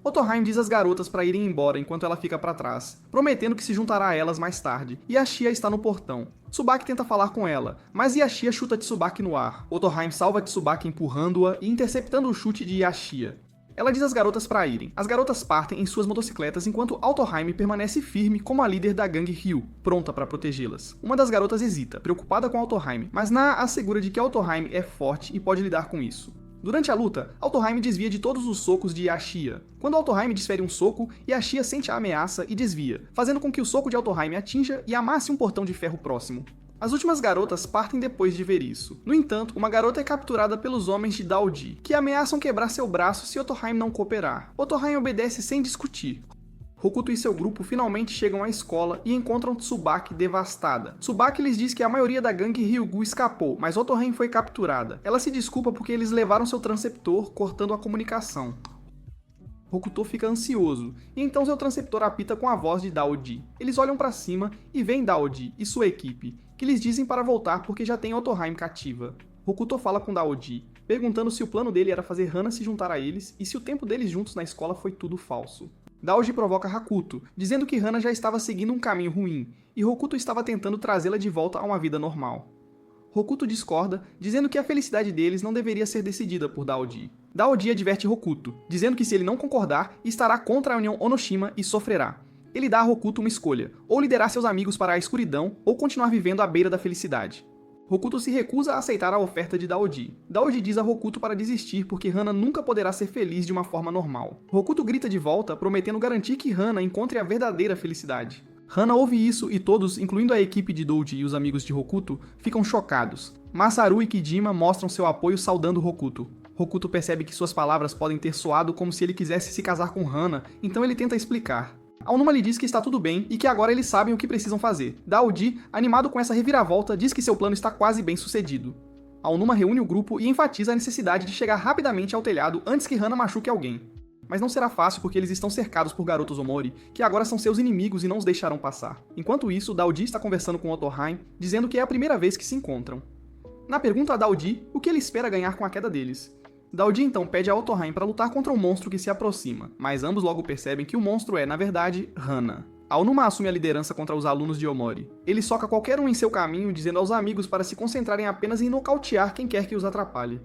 Otohain diz às garotas para irem embora enquanto ela fica para trás, prometendo que se juntará a elas mais tarde, e Yashia está no portão. Tsubaki tenta falar com ela, mas Yashia chuta Tsubaki no ar. Otohain salva Tsubaki empurrando-a e interceptando o chute de Yashia. Ela diz às garotas para irem. As garotas partem em suas motocicletas enquanto Autoheim permanece firme como a líder da gangue Ryu, pronta para protegê-las. Uma das garotas hesita, preocupada com Autoheim, mas Na assegura de que Autoheim é forte e pode lidar com isso. Durante a luta, Autoheim desvia de todos os socos de Yashia. Quando Autoheim desfere um soco, Yashia sente a ameaça e desvia, fazendo com que o soco de Autoheim atinja e amasse um portão de ferro próximo. As últimas garotas partem depois de ver isso. No entanto, uma garota é capturada pelos homens de Daoji, que ameaçam quebrar seu braço se Autoheim não cooperar. Autoheim obedece sem discutir. Hokuto e seu grupo finalmente chegam à escola e encontram Tsubaki devastada. Tsubaki lhes diz que a maioria da gangue Ryugu escapou, mas Autoheim foi capturada. Ela se desculpa porque eles levaram seu transceptor, cortando a comunicação. Hokuto fica ansioso, e então seu transceptor apita com a voz de Daoji. Eles olham para cima e veem Daoji e sua equipe, que lhes dizem para voltar porque já tem Autoheim cativa. Hokuto fala com Daoji, perguntando se o plano dele era fazer Hana se juntar a eles e se o tempo deles juntos na escola foi tudo falso. Daoji provoca Hakuto, dizendo que Hana já estava seguindo um caminho ruim, e Hokuto estava tentando trazê-la de volta a uma vida normal. Hokuto discorda, dizendo que a felicidade deles não deveria ser decidida por Daoji. Daoji adverte Hokuto, dizendo que se ele não concordar, estará contra a União Onoshima e sofrerá. Ele dá a Hokuto uma escolha, ou liderar seus amigos para a escuridão, ou continuar vivendo à beira da felicidade. Hokuto se recusa a aceitar a oferta de Daoji. Daoji diz a Hokuto para desistir porque Hana nunca poderá ser feliz de uma forma normal. Hokuto grita de volta, prometendo garantir que Hana encontre a verdadeira felicidade. Hana ouve isso e todos, incluindo a equipe de Douji e os amigos de Hokuto, ficam chocados. Masaru e Kijima mostram seu apoio saudando Hokuto. Hokuto percebe que suas palavras podem ter soado como se ele quisesse se casar com Hana, então ele tenta explicar. Aonuma lhe diz que está tudo bem e que agora eles sabem o que precisam fazer. Daoji, animado com essa reviravolta, diz que seu plano está quase bem sucedido. Aonuma reúne o grupo e enfatiza a necessidade de chegar rapidamente ao telhado antes que Hana machuque alguém. Mas não será fácil porque eles estão cercados por garotos Omori, que agora são seus inimigos e não os deixarão passar. Enquanto isso, Daoji está conversando com Autoheim, dizendo que é a primeira vez que se encontram. Na pergunta a Daoji, o que ele espera ganhar com a queda deles. Daoji então pede a Autoheim para lutar contra um monstro que se aproxima, mas ambos logo percebem que o monstro é, na verdade, Hana. Aonuma assume a liderança contra os alunos de Omori. Ele soca qualquer um em seu caminho, dizendo aos amigos para se concentrarem apenas em nocautear quem quer que os atrapalhe.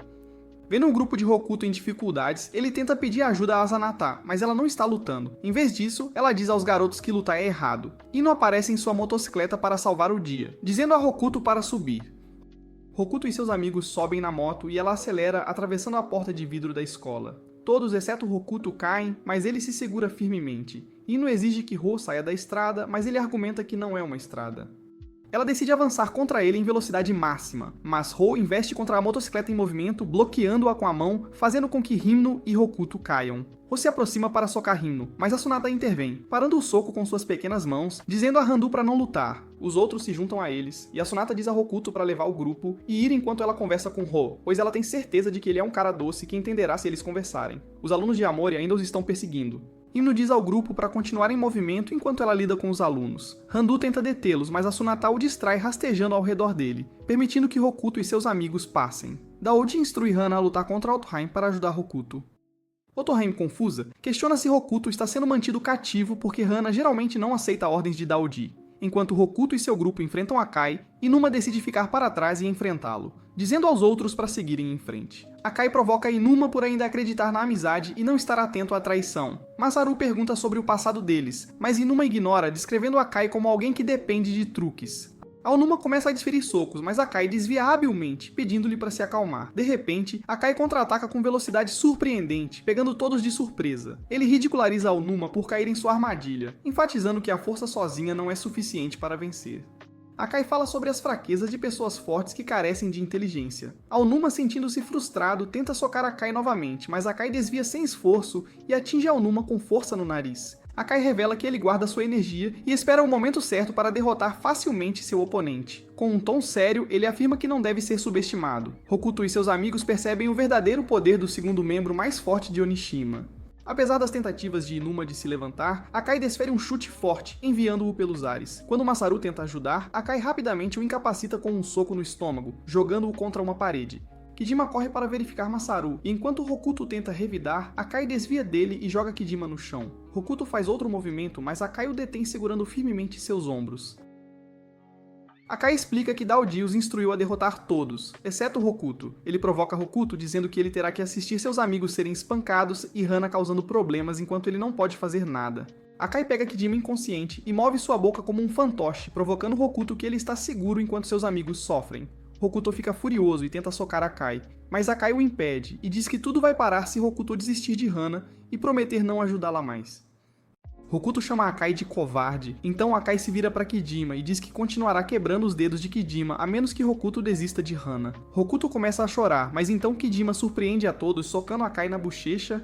Vendo um grupo de Hokuto em dificuldades, ele tenta pedir ajuda a Azanata, mas ela não está lutando. Em vez disso, ela diz aos garotos que lutar é errado. Ino aparece em sua motocicleta para salvar o dia, dizendo a Hokuto para subir. Hokuto e seus amigos sobem na moto e ela acelera, atravessando a porta de vidro da escola. Todos, exceto Hokuto, caem, mas ele se segura firmemente. Ino exige que Ho saia da estrada, mas ele argumenta que não é uma estrada. Ela decide avançar contra ele em velocidade máxima, mas Ho investe contra a motocicleta em movimento, bloqueando-a com a mão, fazendo com que Himno e Hokuto caiam. Ho se aproxima para socar Himno, mas a Tsunade intervém, parando o soco com suas pequenas mãos, dizendo a Handu para não lutar. Os outros se juntam a eles, e a Tsunade diz a Hokuto para levar o grupo e ir enquanto ela conversa com Ho, pois ela tem certeza de que ele é um cara doce que entenderá se eles conversarem. Os alunos de Amori ainda os estão perseguindo. Himno diz ao grupo para continuar em movimento enquanto ela lida com os alunos. Handu tenta detê-los, mas a Tsunade o distrai rastejando ao redor dele, permitindo que Hokuto e seus amigos passem. Daoji instrui Hana a lutar contra Autoheim para ajudar Hokuto. Autoheim, confusa, questiona se Hokuto está sendo mantido cativo porque Hana geralmente não aceita ordens de Daoji. Enquanto Hokuto e seu grupo enfrentam Akai, Inuma decide ficar para trás e enfrentá-lo, dizendo aos outros para seguirem em frente. Akai provoca Inuma por ainda acreditar na amizade e não estar atento à traição. Masaru pergunta sobre o passado deles, mas Inuma ignora, descrevendo Akai como alguém que depende de truques. Aonuma começa a desferir socos, mas Akai desvia habilmente, pedindo-lhe para se acalmar. De repente, Akai contra-ataca com velocidade surpreendente, pegando todos de surpresa. Ele ridiculariza Aonuma por cair em sua armadilha, enfatizando que a força sozinha não é suficiente para vencer. Akai fala sobre as fraquezas de pessoas fortes que carecem de inteligência. Aonuma, sentindo-se frustrado, tenta socar Akai novamente, mas Akai desvia sem esforço e atinge Aonuma com força no nariz. Akai revela que ele guarda sua energia e espera o momento certo para derrotar facilmente seu oponente. Com um tom sério, ele afirma que não deve ser subestimado. Hokuto e seus amigos percebem o verdadeiro poder do segundo membro mais forte de Onishima. Apesar das tentativas de Inuma de se levantar, Akai desfere um chute forte, enviando-o pelos ares. Quando Masaru tenta ajudar, Akai rapidamente o incapacita com um soco no estômago, jogando-o contra uma parede. Kijima corre para verificar Masaru, e enquanto Hokuto tenta revidar, Akai desvia dele e joga Kijima no chão. Hokuto faz outro movimento, mas Akai o detém segurando firmemente seus ombros. Akai explica que Daoji os instruiu a derrotar todos, exceto Hokuto. Ele provoca Hokuto dizendo que ele terá que assistir seus amigos serem espancados e Hana causando problemas enquanto ele não pode fazer nada. Akai pega Kidima inconsciente e move sua boca como um fantoche, provocando Hokuto que ele está seguro enquanto seus amigos sofrem. Hokuto fica furioso e tenta socar Akai, mas Akai o impede e diz que tudo vai parar se Hokuto desistir de Hana e prometer não ajudá-la mais. Hokuto chama Akai de covarde, então Akai se vira para Kidima e diz que continuará quebrando os dedos de Kidima a menos que Hokuto desista de Hana. Hokuto começa a chorar, mas então Kidima surpreende a todos socando Akai na bochecha.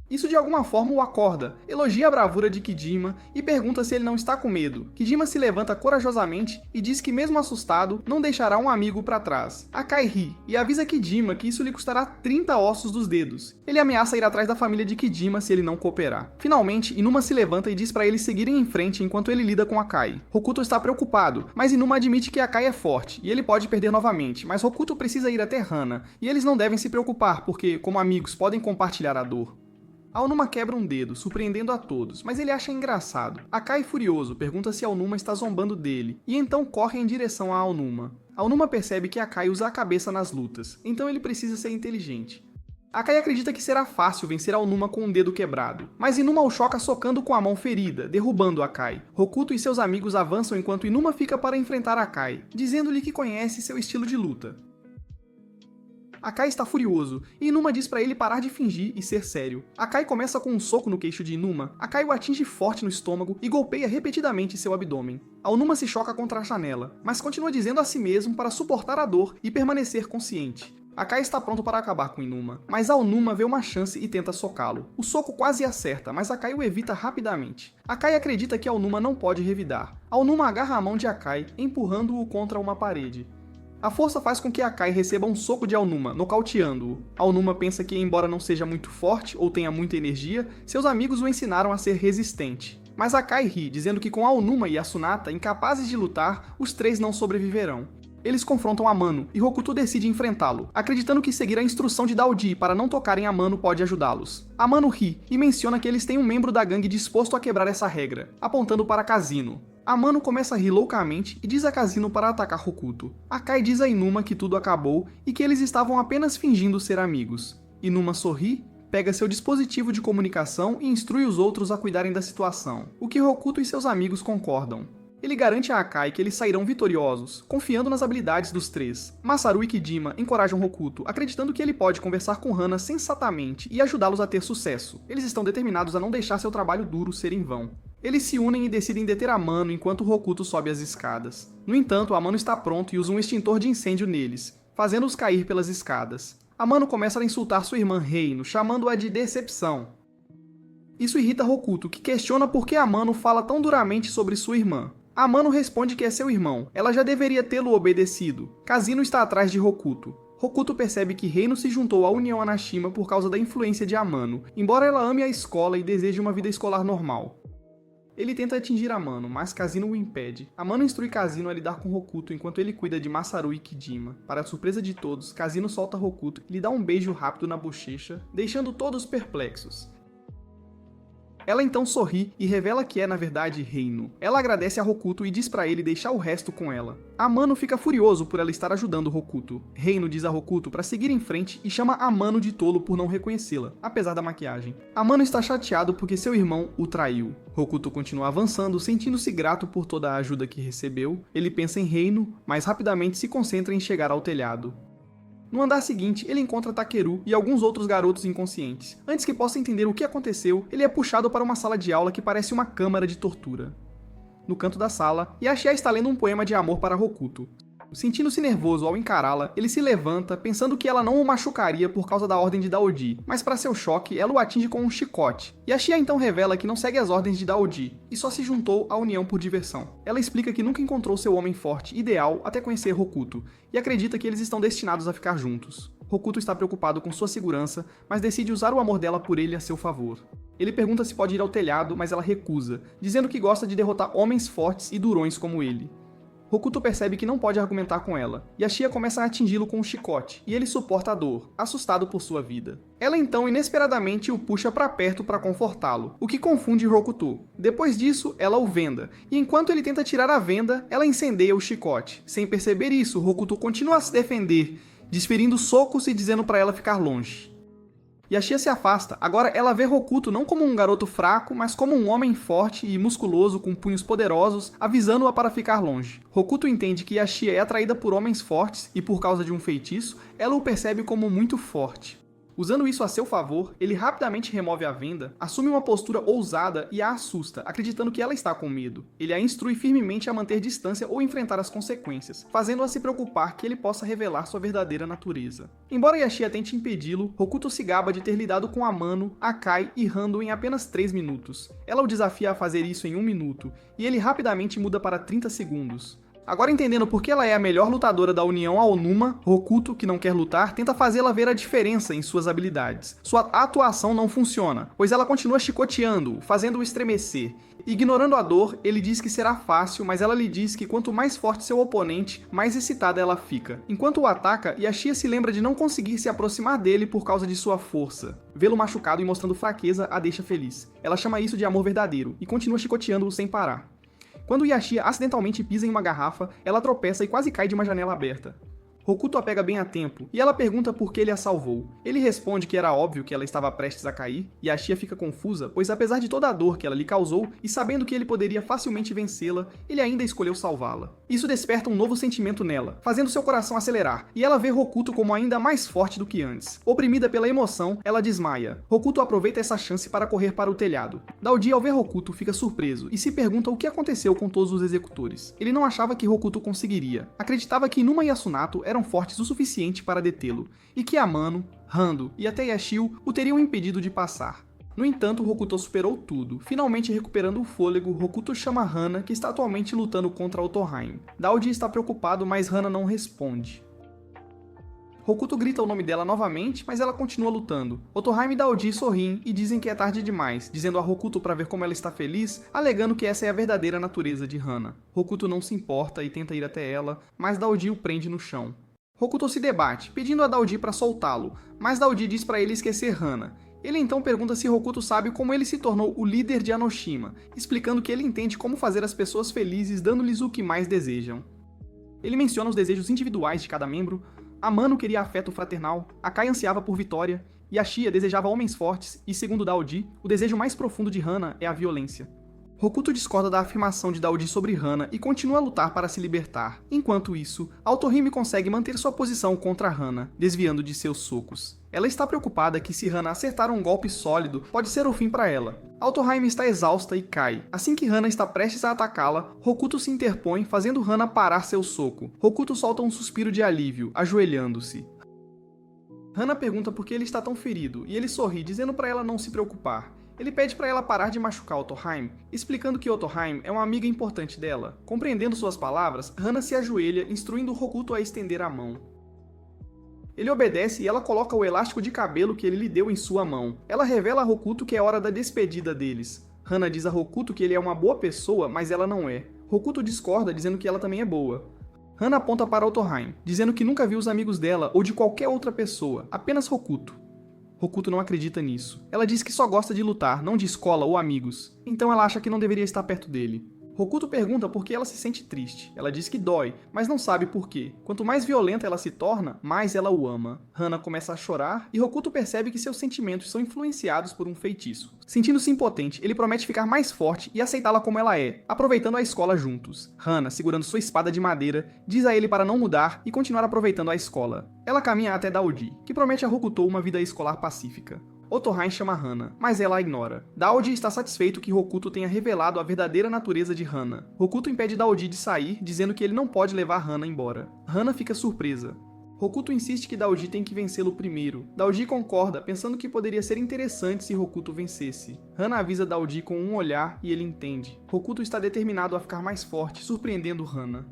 Isso de alguma forma o acorda, elogia a bravura de Kidima e pergunta se ele não está com medo. Kidima se levanta corajosamente e diz que mesmo assustado, não deixará um amigo para trás. Akai ri e avisa Kidima que isso lhe custará 30 ossos dos dedos. Ele ameaça ir atrás da família de Kidima se ele não cooperar. Finalmente, Inuma se levanta e diz para eles seguirem em frente enquanto ele lida com Akai. Hokuto está preocupado, mas Inuma admite que Akai é forte e ele pode perder novamente, mas Hokuto precisa ir até Hana, e eles não devem se preocupar porque, como amigos, podem compartilhar a dor. Aonuma quebra um dedo, surpreendendo a todos, mas ele acha engraçado. Akai, furioso, pergunta se Aonuma está zombando dele, e então corre em direção a Aonuma. Aonuma percebe que Akai usa a cabeça nas lutas, então ele precisa ser inteligente. Akai acredita que será fácil vencer Aonuma com um dedo quebrado, mas Inuma o choca socando com a mão ferida, derrubando Akai. Hokuto e seus amigos avançam enquanto Inuma fica para enfrentar Akai, dizendo-lhe que conhece seu estilo de luta. Akai está furioso, e Inuma diz para ele parar de fingir e ser sério. Akai começa com um soco no queixo de Inuma, Akai o atinge forte no estômago e golpeia repetidamente seu abdômen. Aonuma se choca contra a janela, mas continua dizendo a si mesmo para suportar a dor e permanecer consciente. Akai está pronto para acabar com Inuma, mas Aonuma vê uma chance e tenta socá-lo. O soco quase acerta, mas Akai o evita rapidamente. Akai acredita que Aonuma não pode revidar. Aonuma agarra a mão de Akai, empurrando-o contra uma parede. A força faz com que Akai receba um soco de Aonuma, nocauteando-o. Aonuma pensa que, embora não seja muito forte ou tenha muita energia, seus amigos o ensinaram a ser resistente. Mas Akai ri, dizendo que com Aonuma e Asunata incapazes de lutar, os três não sobreviverão. Eles confrontam Amano, e Hokuto decide enfrentá-lo, acreditando que seguir a instrução de Daoji para não tocarem Amano pode ajudá-los. Amano ri, e menciona que eles têm um membro da gangue disposto a quebrar essa regra, apontando para Kazino. Amano começa a rir loucamente e diz a Kazino para atacar Hokuto. Akai diz a Inuma que tudo acabou e que eles estavam apenas fingindo ser amigos. Inuma sorri, pega seu dispositivo de comunicação e instrui os outros a cuidarem da situação, o que Hokuto e seus amigos concordam. Ele garante a Akai que eles sairão vitoriosos, confiando nas habilidades dos três. Masaru e Kidima encorajam Hokuto, acreditando que ele pode conversar com Hana sensatamente e ajudá-los a ter sucesso. Eles estão determinados a não deixar seu trabalho duro ser em vão. Eles se unem e decidem deter Amano enquanto Hokuto sobe as escadas. No entanto, Amano está pronto e usa um extintor de incêndio neles, fazendo-os cair pelas escadas. Amano começa a insultar sua irmã Reino, chamando-a de decepção. Isso irrita Hokuto, que questiona por que Amano fala tão duramente sobre sua irmã. Amano responde que é seu irmão, ela já deveria tê-lo obedecido. Kazino está atrás de Hokuto. Hokuto percebe que Reino se juntou à União Anashima por causa da influência de Amano, embora ela ame a escola e deseje uma vida escolar normal. Ele tenta atingir Amano, mas Kazino o impede. Amano instrui Kazino a lidar com Hokuto enquanto ele cuida de Masaru e Kidima. Para a surpresa de todos, Kazino solta Hokuto e lhe dá um beijo rápido na bochecha, deixando todos perplexos. Ela então sorri e revela que é, na verdade, Reino. Ela agradece a Hokuto e diz pra ele deixar o resto com ela. Amano fica furioso por ela estar ajudando Hokuto. Reino diz a Hokuto para seguir em frente e chama Amano de tolo por não reconhecê-la, apesar da maquiagem. Amano está chateado porque seu irmão o traiu. Hokuto continua avançando, sentindo-se grato por toda a ajuda que recebeu. Ele pensa em Reino, mas rapidamente se concentra em chegar ao telhado. No andar seguinte, ele encontra Takeru e alguns outros garotos inconscientes. Antes que possa entender o que aconteceu, ele é puxado para uma sala de aula que parece uma câmara de tortura. No canto da sala, Yashia está lendo um poema de amor para Hokuto. Sentindo-se nervoso ao encará-la, ele se levanta, pensando que ela não o machucaria por causa da ordem de Daoji, mas para seu choque, ela o atinge com um chicote. Yashia então revela que não segue as ordens de Daoji, e só se juntou à união por diversão. Ela explica que nunca encontrou seu homem forte ideal até conhecer Hokuto, e acredita que eles estão destinados a ficar juntos. Hokuto está preocupado com sua segurança, mas decide usar o amor dela por ele a seu favor. Ele pergunta se pode ir ao telhado, mas ela recusa, dizendo que gosta de derrotar homens fortes e durões como ele. Hokuto percebe que não pode argumentar com ela, e a Shia começa a atingi-lo com um chicote, e ele suporta a dor, assustado por sua vida. Ela então inesperadamente o puxa para perto para confortá-lo, o que confunde Hokuto. Depois disso, ela o venda, e enquanto ele tenta tirar a venda, ela incendeia o chicote. Sem perceber isso, Hokuto continua a se defender, desferindo socos e dizendo para ela ficar longe. E a Shia se afasta. Agora ela vê Hokuto não como um garoto fraco, mas como um homem forte e musculoso com punhos poderosos, avisando-a para ficar longe. Hokuto entende que a Shia é atraída por homens fortes e por causa de um feitiço, ela o percebe como muito forte. Usando isso a seu favor, ele rapidamente remove a venda, assume uma postura ousada e a assusta, acreditando que ela está com medo. Ele a instrui firmemente a manter distância ou enfrentar as consequências, fazendo-a se preocupar que ele possa revelar sua verdadeira natureza. Embora Yashia tente impedi-lo, Hokuto se gaba de ter lidado com Amano, Akai e Rando em apenas 3 minutos. Ela o desafia a fazer isso em 1 minuto, e ele rapidamente muda para 30 segundos. Agora entendendo por que ela é a melhor lutadora da União Aonuma, Hokuto, que não quer lutar, tenta fazê-la ver a diferença em suas habilidades. Sua atuação não funciona, pois ela continua chicoteando-o, fazendo-o estremecer. Ignorando a dor, ele diz que será fácil, mas ela lhe diz que quanto mais forte seu oponente, mais excitada ela fica. Enquanto o ataca, Yashia se lembra de não conseguir se aproximar dele por causa de sua força. Vê-lo machucado e mostrando fraqueza a deixa feliz. Ela chama isso de amor verdadeiro, e continua chicoteando-o sem parar. Quando Yashia acidentalmente pisa em uma garrafa, ela tropeça e quase cai de uma janela aberta. Hokuto a pega bem a tempo, e ela pergunta por que ele a salvou. Ele responde que era óbvio que ela estava prestes a cair, e a Shia fica confusa, pois apesar de toda a dor que ela lhe causou, e sabendo que ele poderia facilmente vencê-la, ele ainda escolheu salvá-la. Isso desperta um novo sentimento nela, fazendo seu coração acelerar, e ela vê Hokuto como ainda mais forte do que antes. Oprimida pela emoção, ela desmaia. Hokuto aproveita essa chance para correr para o telhado. Daoji, ao ver Hokuto, fica surpreso, e se pergunta o que aconteceu com todos os executores. Ele não achava que Hokuto conseguiria. Acreditava que Inuma e Yasunato eram fortes o suficiente para detê-lo, e que Amano, Rando e até Yashio o teriam impedido de passar. No entanto, Hokuto superou tudo. Finalmente recuperando o fôlego, Hokuto chama Hana, que está atualmente lutando contra Otohime. Daoji está preocupado, mas Hana não responde. Hokuto grita o nome dela novamente, mas ela continua lutando. Otohime e Daoji sorriem e dizem que é tarde demais, dizendo a Hokuto para ver como ela está feliz, alegando que essa é a verdadeira natureza de Hana. Hokuto não se importa e tenta ir até ela, mas Daoji o prende no chão. Hokuto se debate, pedindo a Daoji para soltá-lo, mas Daoji diz para ele esquecer Hana. Ele então pergunta se Hokuto sabe como ele se tornou o líder de Anoshima, explicando que ele entende como fazer as pessoas felizes dando-lhes o que mais desejam. Ele menciona os desejos individuais de cada membro. Amano queria afeto fraternal, Akai ansiava por vitória, e a Shia desejava homens fortes, e segundo Daoji, o desejo mais profundo de Hana é a violência. Hokuto discorda da afirmação de Daoji sobre Hana e continua a lutar para se libertar. Enquanto isso, Otohime consegue manter sua posição contra Hana, desviando de seus socos. Ela está preocupada que se Hana acertar um golpe sólido, pode ser o fim para ela. Otohime está exausta e cai. Assim que Hana está prestes a atacá-la, Hokuto se interpõe, fazendo Hana parar seu soco. Hokuto solta um suspiro de alívio, ajoelhando-se. Hana pergunta por que ele está tão ferido, e ele sorri, dizendo para ela não se preocupar. Ele pede para ela parar de machucar Otohime, explicando que Otohime é uma amiga importante dela. Compreendendo suas palavras, Hana se ajoelha, instruindo Hokuto a estender a mão. Ele obedece e ela coloca o elástico de cabelo que ele lhe deu em sua mão. Ela revela a Hokuto que é hora da despedida deles. Hana diz a Hokuto que ele é uma boa pessoa, mas ela não é. Hokuto discorda, dizendo que ela também é boa. Hana aponta para Otohime, dizendo que nunca viu os amigos dela ou de qualquer outra pessoa, apenas Hokuto. Hokuto não acredita nisso. Ela diz que só gosta de lutar, não de escola ou amigos. Então ela acha que não deveria estar perto dele. Hokuto pergunta por que ela se sente triste. Ela diz que dói, mas não sabe por quê. Quanto mais violenta ela se torna, mais ela o ama. Hana começa a chorar e Hokuto percebe que seus sentimentos são influenciados por um feitiço. Sentindo-se impotente, ele promete ficar mais forte e aceitá-la como ela é, aproveitando a escola juntos. Hana, segurando sua espada de madeira, diz a ele para não mudar e continuar aproveitando a escola. Ela caminha até Daoji, que promete a Hokuto uma vida escolar pacífica. Otohime chama Hana, mas ela a ignora. Daoji está satisfeito que Hokuto tenha revelado a verdadeira natureza de Hana. Hokuto impede Daoji de sair, dizendo que ele não pode levar Hana embora. Hana fica surpresa. Hokuto insiste que Daoji tem que vencê-lo primeiro. Daoji concorda, pensando que poderia ser interessante se Hokuto vencesse. Hana avisa Daoji com um olhar e ele entende. Hokuto está determinado a ficar mais forte, surpreendendo Hana.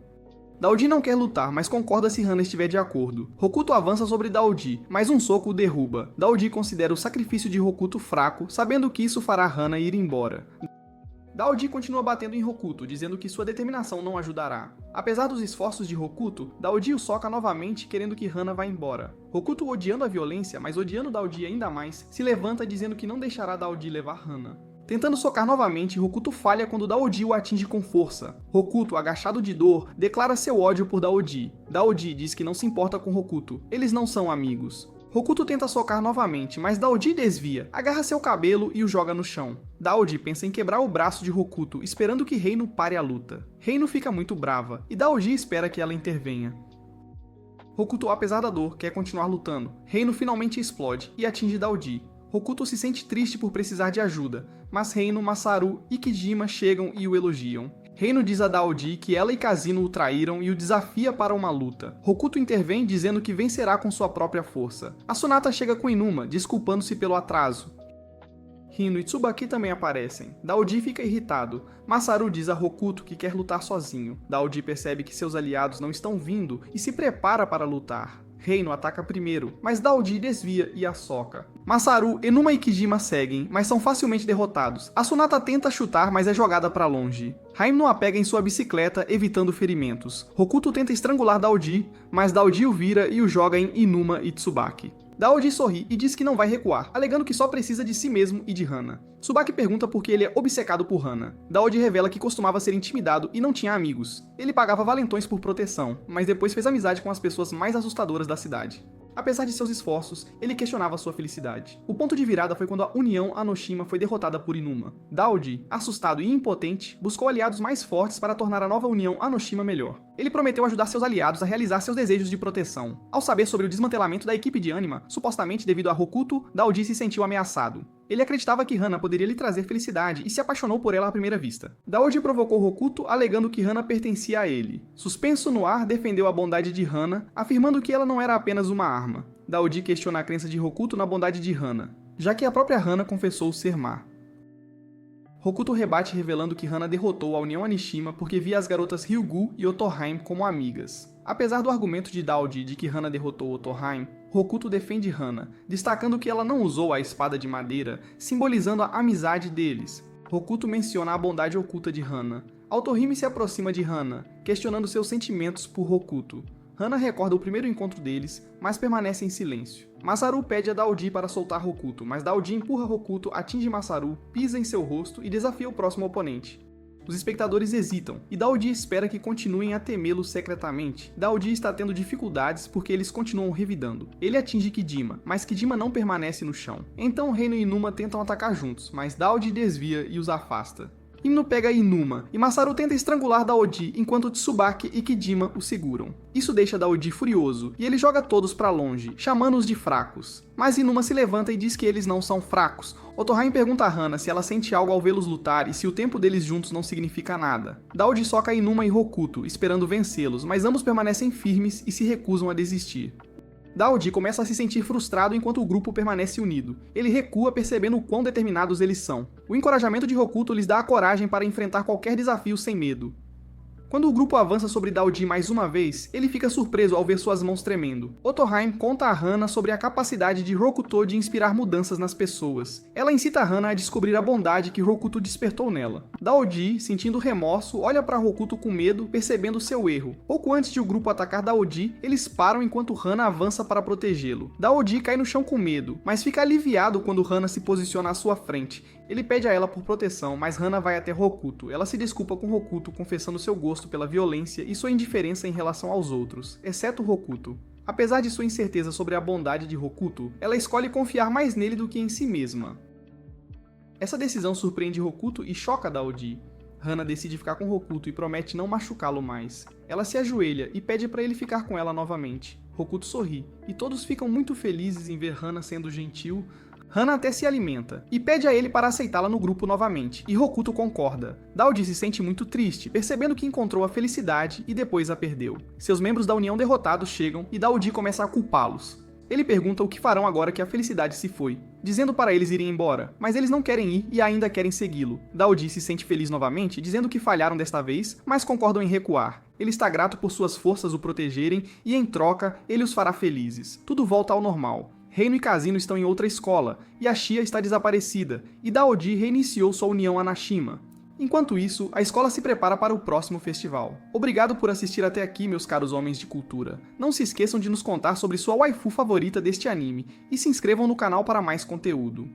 Daoji não quer lutar, mas concorda se Hana estiver de acordo. Hokuto avança sobre Daoji, mas um soco o derruba. Daoji considera o sacrifício de Hokuto fraco, sabendo que isso fará Hana ir embora. Daoji continua batendo em Hokuto, dizendo que sua determinação não ajudará. Apesar dos esforços de Hokuto, Daoji o soca novamente, querendo que Hana vá embora. Hokuto, odiando a violência, mas odiando Daoji ainda mais, se levanta dizendo que não deixará Daoji levar Hana. Tentando socar novamente, Hokuto falha quando Daoji o atinge com força. Hokuto, agachado de dor, declara seu ódio por Daoji. Daoji diz que não se importa com Hokuto, eles não são amigos. Hokuto tenta socar novamente, mas Daoji desvia, agarra seu cabelo e o joga no chão. Daoji pensa em quebrar o braço de Hokuto, esperando que Reino pare a luta. Reino fica muito brava, e Daoji espera que ela intervenha. Hokuto, apesar da dor, quer continuar lutando. Reino finalmente explode e atinge Daoji. Hokuto se sente triste por precisar de ajuda, mas Reino, Masaru e Kijima chegam e o elogiam. Reino diz a Daoji que ela e Kazino o traíram e o desafia para uma luta. Hokuto intervém dizendo que vencerá com sua própria força. A Sonata chega com Inuma, desculpando-se pelo atraso. Hino e Tsubaki também aparecem. Daoji fica irritado. Masaru diz a Hokuto que quer lutar sozinho. Daoji percebe que seus aliados não estão vindo e se prepara para lutar. Reino ataca primeiro, mas Daoji desvia e a soca. Masaru, Enuma e Kijima seguem, mas são facilmente derrotados. A Sonata tenta chutar, mas é jogada para longe. Haimno a pega em sua bicicleta, evitando ferimentos. Hokuto tenta estrangular Daoji, mas Daoji o vira e o joga em Inuma e Tsubaki. Daoji sorri e diz que não vai recuar, alegando que só precisa de si mesmo e de Hana. Tsubaki pergunta por que ele é obcecado por Hana. Daoji revela que costumava ser intimidado e não tinha amigos. Ele pagava valentões por proteção, mas depois fez amizade com as pessoas mais assustadoras da cidade. Apesar de seus esforços, ele questionava sua felicidade. O ponto de virada foi quando a União Anoshima foi derrotada por Inuma. Daoji, assustado e impotente, buscou aliados mais fortes para tornar a nova União Anoshima melhor. Ele prometeu ajudar seus aliados a realizar seus desejos de proteção. Ao saber sobre o desmantelamento da equipe de Anima, supostamente devido a Hokuto, Daoji se sentiu ameaçado. Ele acreditava que Hana poderia lhe trazer felicidade e se apaixonou por ela à primeira vista. Daoji provocou Hokuto, alegando que Hana pertencia a ele. Suspenso no ar, defendeu a bondade de Hana, afirmando que ela não era apenas uma arma. Daoji questiona a crença de Hokuto na bondade de Hana, já que a própria Hana confessou ser má. Hokuto rebate revelando que Hana derrotou a União Anishima porque via as garotas Ryugu e Otoheim como amigas. Apesar do argumento de Daoji de que Hana derrotou Otoheim, Hokuto defende Hana, destacando que ela não usou a espada de madeira, simbolizando a amizade deles. Hokuto menciona a bondade oculta de Hana. Otohime se aproxima de Hana, questionando seus sentimentos por Hokuto. Hana recorda o primeiro encontro deles, mas permanece em silêncio. Masaru pede a Daoji para soltar Hokuto, mas Daoji empurra Hokuto, atinge Masaru, pisa em seu rosto e desafia o próximo oponente. Os espectadores hesitam, e Daoji espera que continuem a temê-lo secretamente. Daoji está tendo dificuldades porque eles continuam revidando. Ele atinge Kijima, mas Kijima não permanece no chão. Então Reino e Inuma tentam atacar juntos, mas Daoji desvia e os afasta. Himno pega Inuma, e Masaru tenta estrangular Daoji enquanto Tsubaki e Kijima o seguram. Isso deixa Daoji furioso, e ele joga todos pra longe, chamando-os de fracos. Mas Inuma se levanta e diz que eles não são fracos. Otoheim pergunta a Hana se ela sente algo ao vê-los lutar e se o tempo deles juntos não significa nada. Daoji soca Inuma e Hokuto, esperando vencê-los, mas ambos permanecem firmes e se recusam a desistir. Daoji começa a se sentir frustrado enquanto o grupo permanece unido. Ele recua percebendo o quão determinados eles são. O encorajamento de Hokuto lhes dá a coragem para enfrentar qualquer desafio sem medo. Quando o grupo avança sobre Daoji mais uma vez, ele fica surpreso ao ver suas mãos tremendo. Otoheim conta a Hana sobre a capacidade de Hokuto de inspirar mudanças nas pessoas. Ela incita Hana a descobrir a bondade que Hokuto despertou nela. Daoji, sentindo remorso, olha para Hokuto com medo, percebendo seu erro. Pouco antes de o grupo atacar Daoji, eles param enquanto Hana avança para protegê-lo. Daoji cai no chão com medo, mas fica aliviado quando Hana se posiciona à sua frente. Ele pede a ela por proteção, mas Hana vai até Hokuto. Ela se desculpa com Hokuto, confessando seu gosto pela violência e sua indiferença em relação aos outros, exceto Hokuto. Apesar de sua incerteza sobre a bondade de Hokuto, ela escolhe confiar mais nele do que em si mesma. Essa decisão surpreende Hokuto e choca Daoji. Hana decide ficar com Hokuto e promete não machucá-lo mais. Ela se ajoelha e pede para ele ficar com ela novamente. Hokuto sorri, e todos ficam muito felizes em ver Hana sendo gentil. Hana até se alimenta, e pede a ele para aceitá-la no grupo novamente, e Hokuto concorda. Daoji se sente muito triste, percebendo que encontrou a felicidade e depois a perdeu. Seus membros da União derrotados chegam, e Daoji começa a culpá-los. Ele pergunta o que farão agora que a felicidade se foi, dizendo para eles irem embora, mas eles não querem ir e ainda querem segui-lo. Daoji se sente feliz novamente, dizendo que falharam desta vez, mas concordam em recuar. Ele está grato por suas forças o protegerem, e em troca, ele os fará felizes. Tudo volta ao normal. Reino e Kazino estão em outra escola, e a Shia está desaparecida, e Daoji reiniciou sua união Anashima. Enquanto isso, a escola se prepara para o próximo festival. Obrigado por assistir até aqui, meus caros homens de cultura. Não se esqueçam de nos contar sobre sua waifu favorita deste anime, e se inscrevam no canal para mais conteúdo.